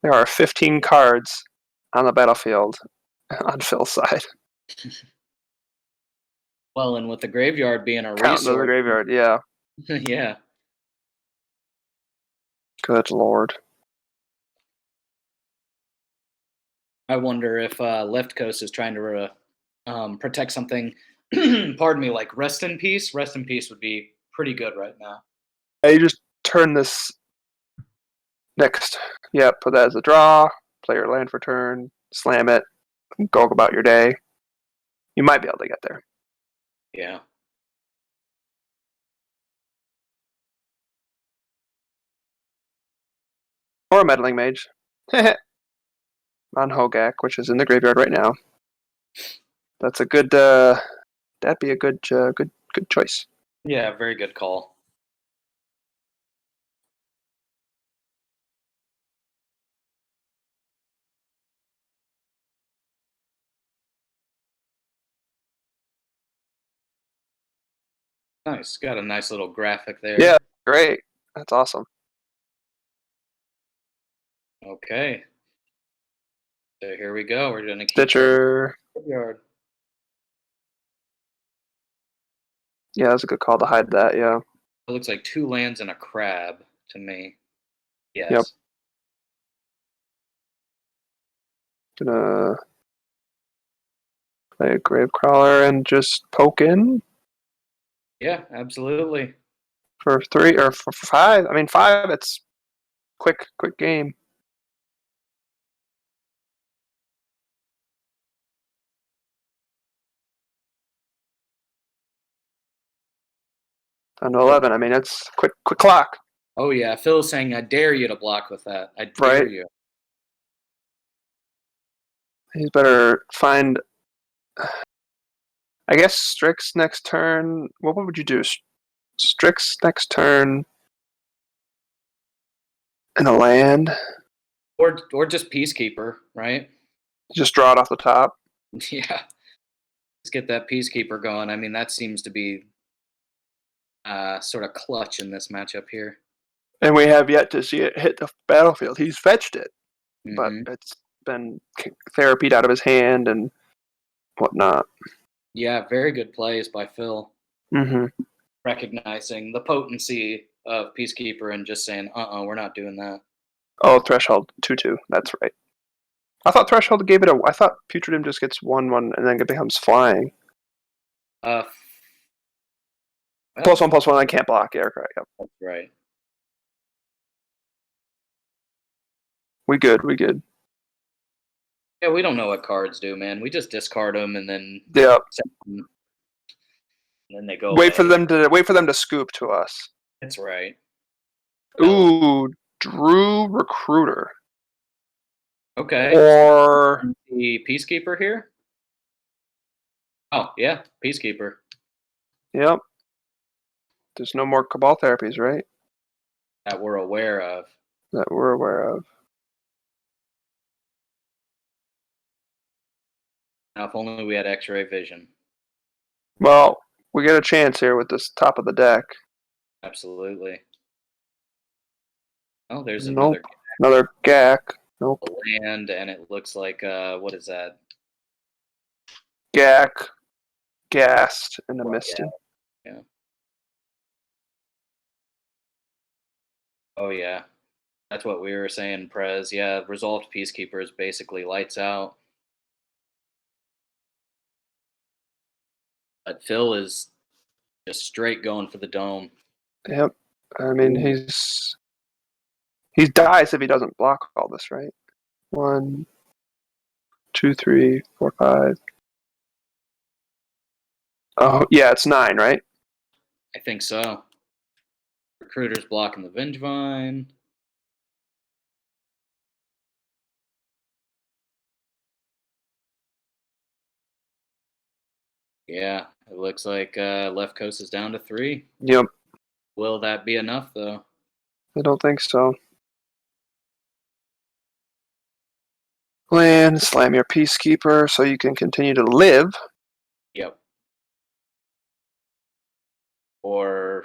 There are 15 cards on the battlefield on Phil's side. Well, and with the graveyard being a resource. The graveyard, yeah. Yeah. Good Lord. I wonder if Left Coast is trying to protect something. Pardon me, like Rest in Peace. Rest in Peace would be pretty good right now. You just turn this next. Yeah, put that as a draw. Play your land for turn. Slam it. Go about your day. You might be able to get there. Yeah. Or a Meddling Mage. On Hogak, which is in the graveyard right now. That's a good. That'd be a good choice. Yeah, very good call. Nice. Got a nice little graphic there. Yeah, great. That's awesome. Okay. So here we go. We're gonna keep Stitcher. graveyard. Yeah, that's a good call to hide that. Yeah. It looks like 2 lands and a crab to me. Yes. Yep. Gonna play a Gravecrawler and just poke in Yeah, absolutely. for 3 or for 5. I mean, 5. It's quick game. On 11. I mean, it's quick clock. Oh yeah, Phil's saying, "I dare you to block with that. I dare Right. you." He's better find. I guess Strix next turn. What would you do? Strix next turn and a land. Or just Peacekeeper, right? Just draw it off the top. Yeah. Let's get that Peacekeeper going. I mean, that seems to be sort of clutch in this matchup here. And we have yet to see it hit the battlefield. He's fetched it, but Mhm. it's been therapied out of his hand and whatnot. Yeah, very good plays by Phil. Mm-hmm. Recognizing the potency of Peacekeeper and just saying, we're not doing that. Oh, Threshold 2/2. That's right. I thought Threshold gave it a. I thought Putridum just gets 1/1 and then it becomes flying. Well, +1/+1. I can't block. Yeah, correct. Yep. That's right. We good. Yeah, we don't know what cards do, man. We just discard them and then Yeah. And then they go Wait for away. them to scoop to us. That's right. Ooh, Drew Recruiter. Okay. Or the Peacekeeper here? Oh, yeah, Peacekeeper. Yep. There's no more Cabal therapies, right? That we're aware of. That we're aware of. Now, if only we had X-ray vision. Well, we get a chance here with this top of the deck. Absolutely. Oh, there's Nope. Another GAC. Nope. land, and it looks like what is that? GAC, Gassed, and a Misty. Yeah. Oh yeah, that's what we were saying, Prez. Yeah, Resolved Peacekeeper is basically lights out. But Phil is just straight going for the dome. Yep. I mean, he dies if he doesn't block all this, right? 1, 2, 3, 4, 5. Oh, yeah, it's 9, right? I think so. Recruiter's blocking the Vengevine. Yeah, it looks like left coast is down to 3. Yep. Will that be enough, though? I don't think so. Land, slam your Peacekeeper so you can continue to live. Yep. Or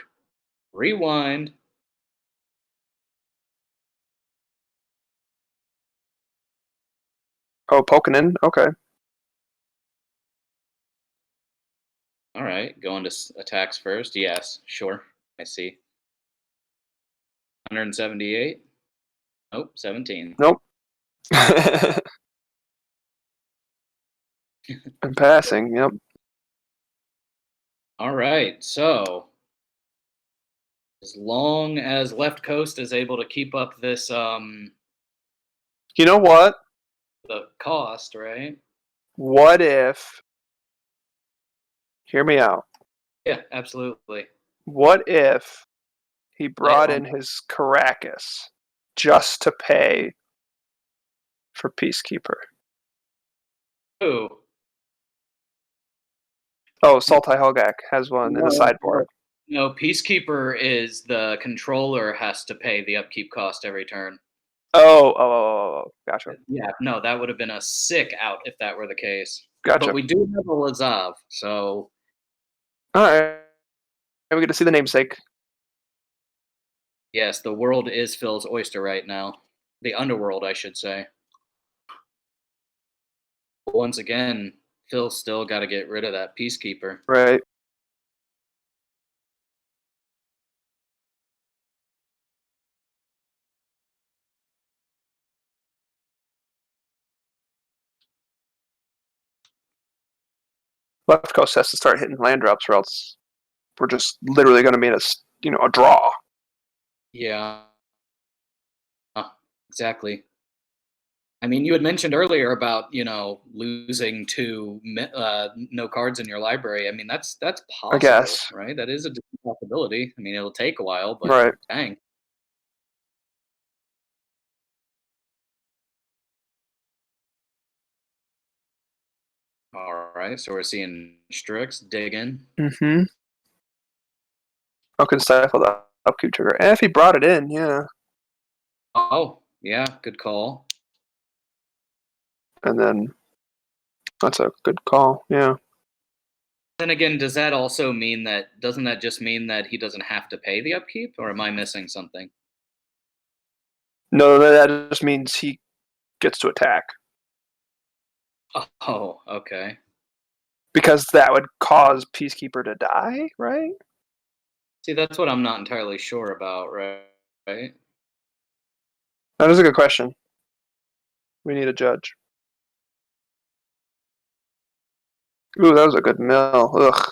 rewind. Oh, poking in? Okay. All right, going to attacks first. Yes, sure. I see. 178. Nope, 17. Nope. And passing, yep. All right, so as long as left coast is able to keep up this You know what? the cost, right? What if, hear me out, Yeah, absolutely. what if he brought in his Caracas just to pay for Peacekeeper. Ooh. Oh, Sultai Helgak has one in the sideboard. No, Peacekeeper is the controller has to pay the upkeep cost every turn. Oh, gotcha. Yeah, no, that would have been a sick out if that were the case. Gotcha. But we do have a Lazav, so. All right. We get to see the namesake. Yes, the world is Phil's oyster right now. The underworld, I should say. But once again, Phil's still got to get rid of that Peacekeeper. Right. Left Coast has to start hitting land drops, or else we're just literally going to be in a draw. Yeah. Exactly. I mean, you had mentioned earlier about losing to no cards in your library. I mean, that's possible, I guess. right? That is a possibility. I mean, it'll take a while, but right. Dang. All right, so we're seeing Strix digging. Mm-hmm. Can stifle the upkeep trigger. And if he brought it in, yeah. Oh, yeah, good call. And then that's a good call, yeah. Then again, does that also mean doesn't that just mean that he doesn't have to pay the upkeep, or am I missing something? No, that just means he gets to attack. Oh, okay. Because that would cause Peacekeeper to die, right? See, that's what I'm not entirely sure about, right? That is a good question. We need a judge. Ooh, that was a good mill. Ugh.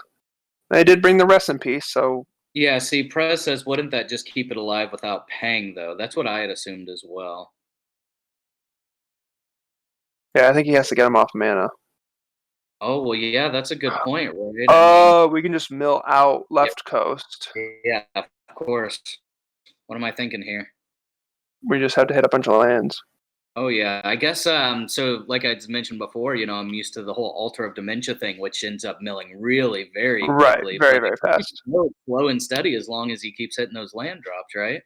They did bring the rest in peace, so. Yeah, see, Prez says, wouldn't that just keep it alive without paying, though? That's what I had assumed as well. Yeah, I think he has to get him off mana. Oh, well, yeah, that's a good point, right? We can just mill out left coast. Yeah, of course. What am I thinking here? We just have to hit a bunch of lands. Oh, yeah. I guess, so like I mentioned before, I'm used to the whole Altar of Dementia thing, which ends up milling really very quickly. Right, very fast. Slow and steady as long as he keeps hitting those land drops, right?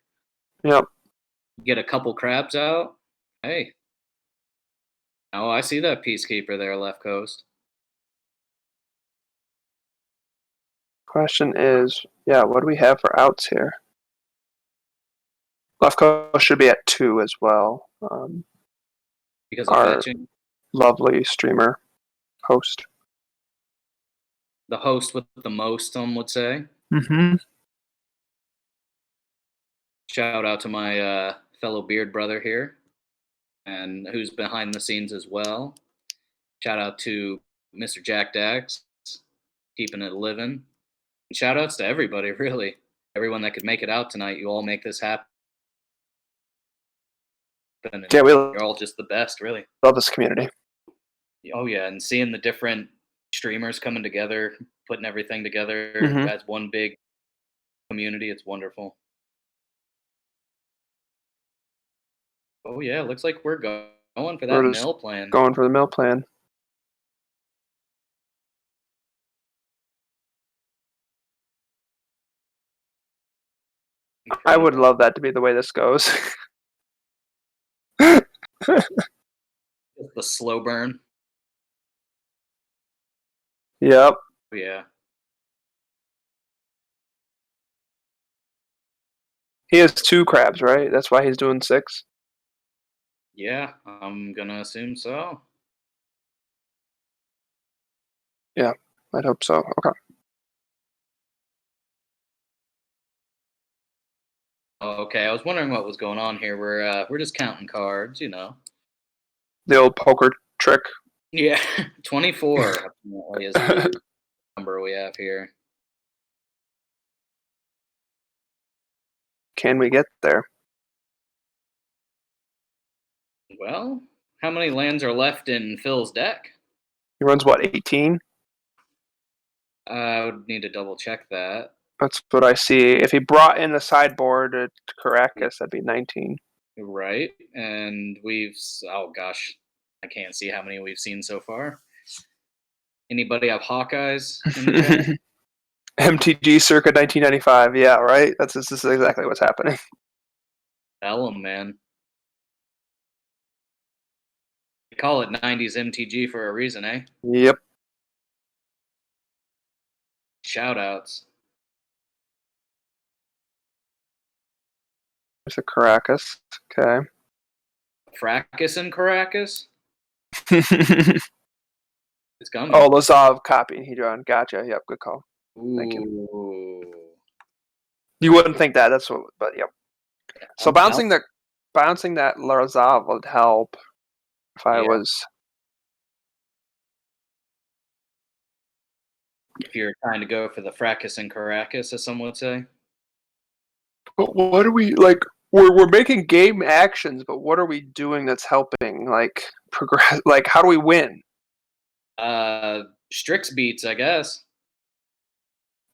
Yep. Get a couple crabs out. Hey. Oh, I see that Peacekeeper there, left coast. Question is, what do we have for outs here? Left coast should be at 2 as well. Because of our fetching? Lovely streamer host. The host with the most, some would say. Mm-hmm. Shout out to my fellow beard brother here, and who's behind the scenes as well. Shout out to Mr. Jack Dax, keeping it living. And shout outs to everybody, really. Everyone that could make it out tonight. You all make this happen. And Yeah, you're all just the best, really. Love this community. Oh, yeah, and seeing the different streamers coming together, putting everything together as one big community, it's wonderful. Oh, yeah, looks like we're going for that mill plan. Going for the mill plan. Incredible. I would love that to be the way this goes. The slow burn. Yep. Yeah. He has 2 crabs, right? That's why he's doing 6? Yeah, I'm going to assume so. Yeah, I'd hope so. Okay. Okay, I was wondering what was going on here. We're just counting cards, The old poker trick. Yeah, 24 apparently is the number we have here. Can we get there? Well, how many lands are left in Phil's deck? He runs what, 18? I would need to double check that. That's what I see. If he brought in the sideboard to Caracas, that'd be 19. Right. And oh gosh, I can't see how many we've seen so far. Anybody have Hawkeyes in the chat? MTG circa 1995. Yeah, right. This is exactly what's happening. Tell 'em, man. They call it 90s MTG for a reason, eh? Yep. Shout outs. There's a Caracas. Okay. Fracas and Caracas? It's coming. Oh, Lazov copying Hedron. Gotcha. Yep. Good call. Thank you. Ooh. You wouldn't think that. That's what. But yep. So I'm bouncing that Lazov would help if I Yeah. was. If you're trying to go for the Fracas and Caracas, as some would say. What are we like? We're making game actions, but what are we doing that's helping? Like progress. Like how do we win? Strix beats, I guess.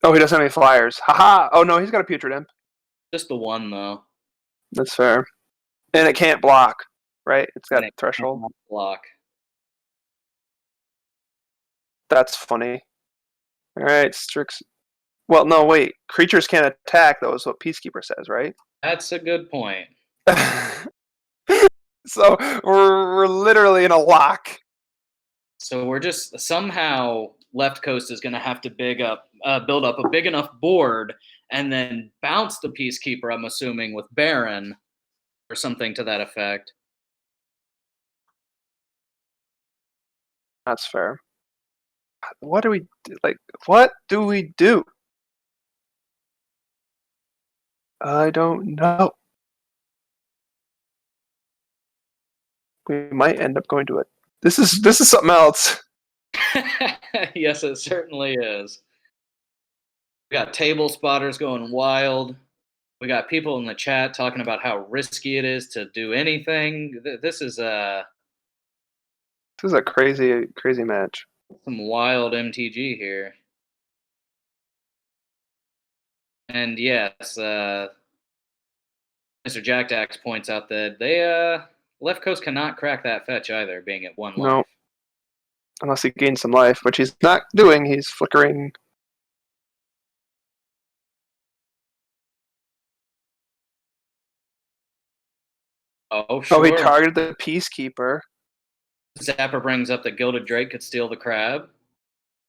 Oh, he doesn't have any flyers. Haha. Oh no, he's got a putrid imp. Just the one though. That's fair. And it can't block, right? It's got a threshold. Block. That's funny. All right, Strix. Well, no, wait. Creatures can't attack, though, is what Peacekeeper says, right? That's a good point. So we're literally in a lock. So we're just somehow Left Coast is going to have to build up a big enough board and then bounce the Peacekeeper, I'm assuming, with Baron or something to that effect. That's fair. What do we do? Like, what do we do? I don't know. We might end up going to it. This is something else. Yes, it certainly is. We got table spotters going wild. We got people in the chat talking about how risky it is to do anything. This is a crazy match. Some wild MTG here. And yes, Mr. Jack Dax points out that they Left Coast cannot crack that fetch either, being at 1 life. No. Unless he gains some life, which he's not doing. He's flickering. Oh, sure. Oh, he targeted the Peacekeeper. Zapper brings up that Gilded Drake could steal the crab.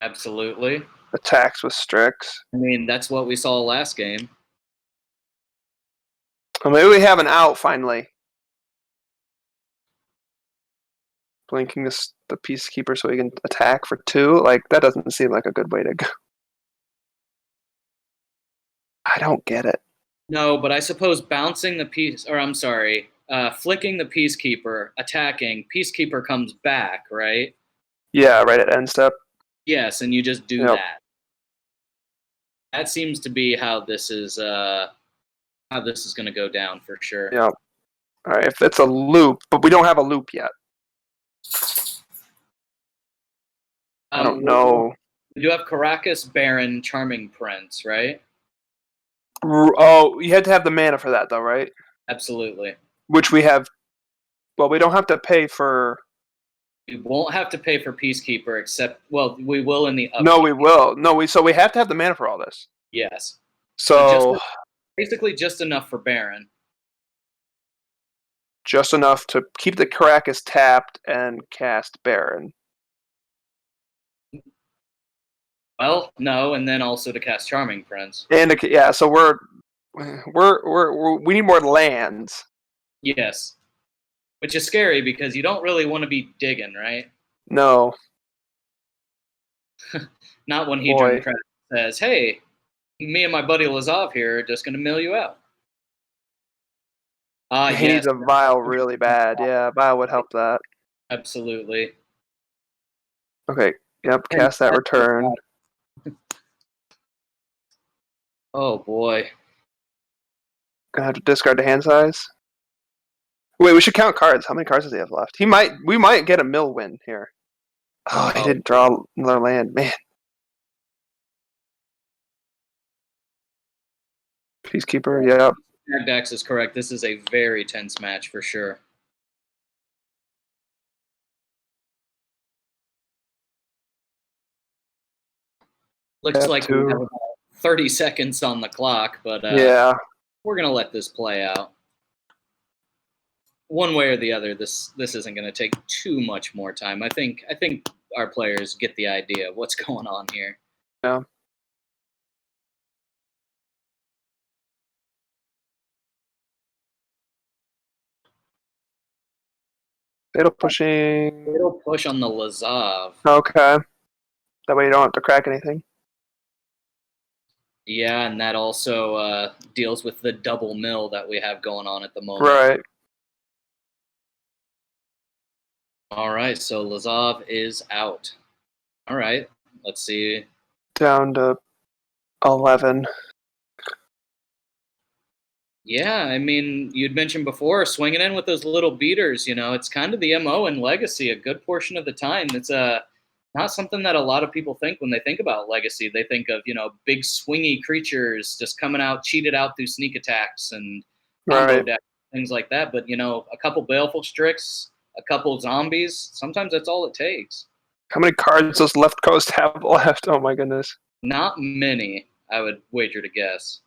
Absolutely. Attacks with Strix. I mean, that's what we saw last game. Well, maybe we have an out finally. Blinking the Peacekeeper so he can attack for 2. Like, that doesn't seem like a good way to go. I don't get it. No, but I suppose bouncing the flicking the Peacekeeper, attacking, Peacekeeper comes back, right? Yeah, right at end step. Yes, and you just do that. That seems to be how this is going to go down for sure. Yeah. All right, if it's a loop, but we don't have a loop yet. I don't know. We do have Caracas, Baron, Charming Prince, right? Oh, you had to have the mana for that, though, right? Absolutely. Which we have. Well, we don't have to pay for. We won't have to pay for Peacekeeper, except, well, we will in the upkeep. No, we will. No, so we have to have the mana for all this. Yes. So basically just enough for Baron. Just enough to keep the Caracas tapped and cast Baron. Well, no, and then also to cast Charming Prince. And yeah, so we need more lands. Yes. Which is scary because you don't really want to be digging, right? No. Not when Hedron says, hey, me and my buddy Lazov here are just going to mill you out. He needs a Vial really bad. Yeah, Vial would help that. Absolutely. Okay, yep, cast that return. Oh, boy. Gonna have to discard the hand size. Wait, we should count cards. How many cards does he have left? We might get a mill win here. Oh, he didn't draw another land. Man. Peacekeeper, yeah. Dax is correct. This is a very tense match for sure. Looks like we have about 30 seconds on the clock, but yeah, we're going to let this play out. One way or the other, this isn't going to take too much more time. I think our players get the idea of what's going on here. Yeah. Fatal pushing. Fatal push on the Lazav. Okay. That way you don't have to crack anything. Yeah, and that also deals with the double mill that we have going on at the moment. Right. All right, so Lazav is out. All right, let's see. Down to 11. Yeah, I mean, you'd mentioned before swinging in with those little beaters. You know, it's kind of the MO in Legacy. A good portion of the time, it's not something that a lot of people think when they think about Legacy. They think of big swingy creatures just coming out, cheated out through sneak attacks and combo decks, things like that. But a couple Baleful Strix, a couple zombies. Sometimes that's all it takes. How many cards does Left Coast have left? Oh my goodness. Not many, I would wager to guess.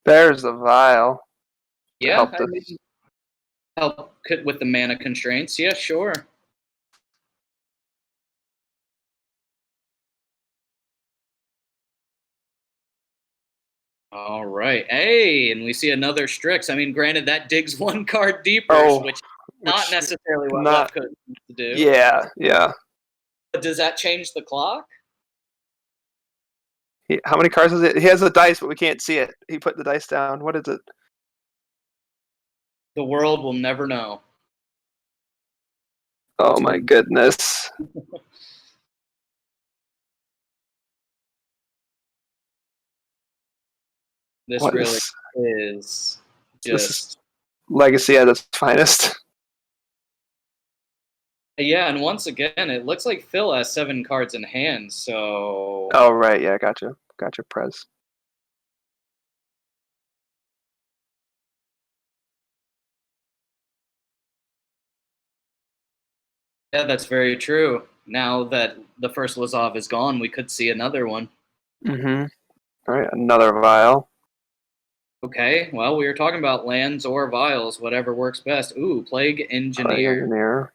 There's the Vial. Yeah, help with the mana constraints. Yeah, sure. All right. Hey, and we see another Strix. I mean, granted, that digs one card deeper, which is not necessarily what Left Coast needs to do. Yeah. But does that change the clock? How many cards is it? He has a dice, but we can't see it. He put the dice down. What is it? The world will never know. Oh my goodness. This really is just Legacy at its finest. Yeah, and once again, it looks like Phil has 7 cards in hand, so... Oh, right, yeah, gotcha, Prez. Yeah, that's very true. Now that the first Lazav is gone, we could see another one. Mm-hmm. All right, another Vial. Okay, well, we were talking about lands or vials, whatever works best. Ooh, Plague Engineer.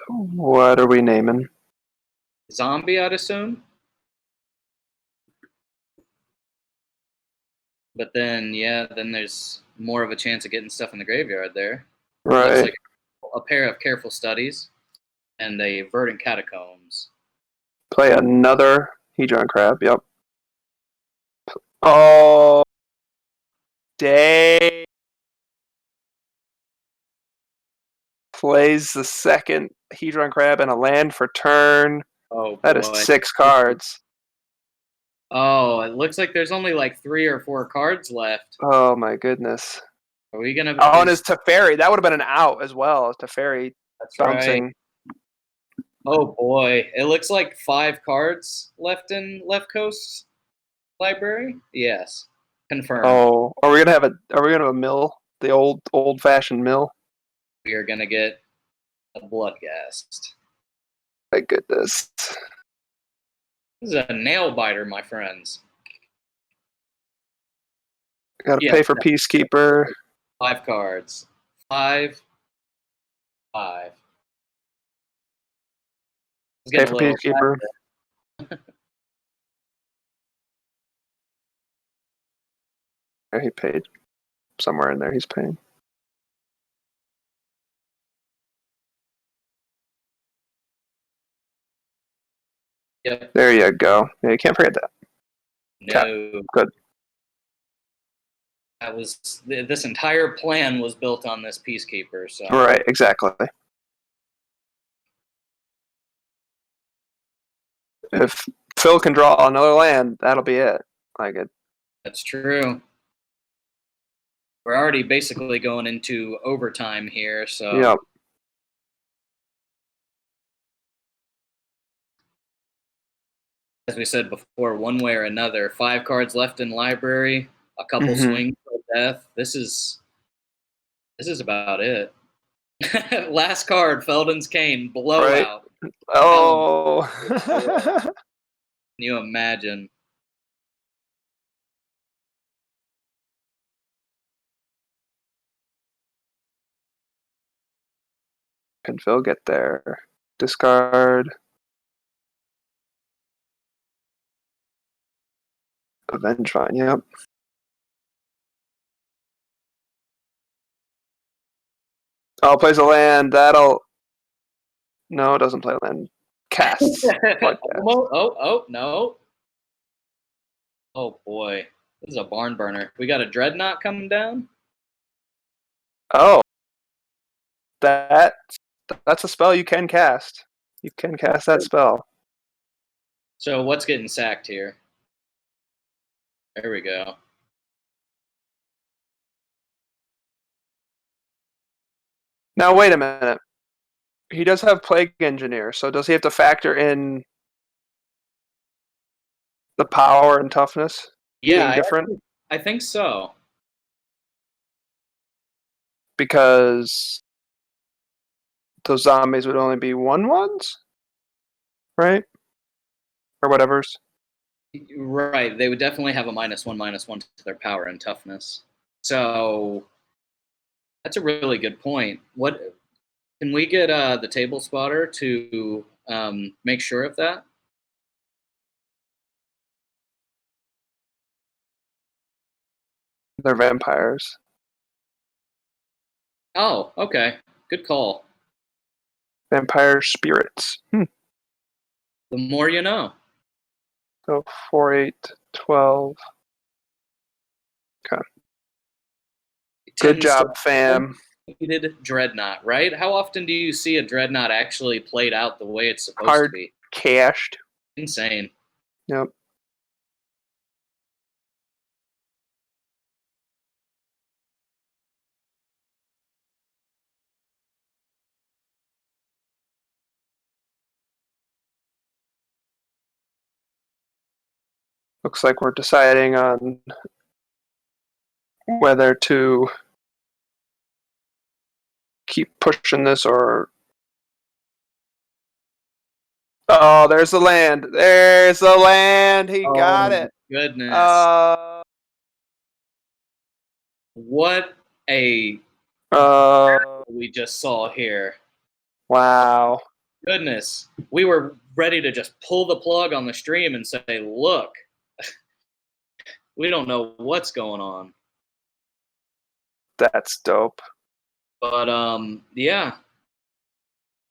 What are we naming? Zombie, I'd assume. But then, then there's more of a chance of getting stuff in the graveyard there. Right. Looks like a pair of Careful Studies and a Verdant Catacombs. Play another Hedron Crab, yep. Oh, dang. Plays the second Hedron Crab and a land for turn. Oh, that is 6 cards. Oh, it looks like there's only like 3 or 4 cards left. Oh my goodness. Are we gonna? Oh, and his Teferi. That would have been an out as well. Teferi bouncing. Right. Oh boy, it looks like 5 cards left in Left Coast library. Yes, confirmed. Oh, are we gonna have a mill? The old-fashioned mill. We are gonna get a Bloodghast. My goodness. This is a nail biter, my friends. Gotta pay for Peacekeeper. 5 cards. 5. Pay for Peacekeeper. He paid. Somewhere in there he's paying. Yep. There you go. Yeah, you can't forget that. No. Good. That was this entire plan was built on this Peacekeeper. So. Right, exactly. If Phil can draw another land, that'll be it. That's true. We're already basically going into overtime here, so. Yep. as we said before, one way or another. 5 cards left in library, a couple swings for death. This is about it. Last card, Felden's Cane, blowout. Right. Oh. Can you imagine? Can Phil get there? Discard. Avengevine, yep. Oh, plays a land. That'll. No, it doesn't play land. Casts. Oh, no. Oh, boy. This is a barn burner. We got a Dreadnought coming down? Oh. That's a spell you can cast. You can cast that spell. So what's getting sacked here? There we go. Now, wait a minute. He does have Plague Engineer, so does he have to factor in the power and toughness being different? I think so. Because those zombies would only be 1/1s? Right? Or whatever's. Right. They would definitely have a -1/-1 to their power and toughness. So that's a really good point. What can we get the table spotter to make sure of that? They're vampires. Oh, okay. Good call. Vampire spirits. The more you know. So 4, 8, 12. Okay. Good job, fam. Needed Dreadnought, right? How often do you see a Dreadnought actually played out the way it's supposed to be? Cached. Insane. Yep. Looks like we're deciding on whether to keep pushing this or. Oh, there's the land. There's the land. He got it. Goodness. What a we just saw here. Wow. Goodness. We were ready to just pull the plug on the stream and say, look, we don't know what's going on. That's dope. But yeah,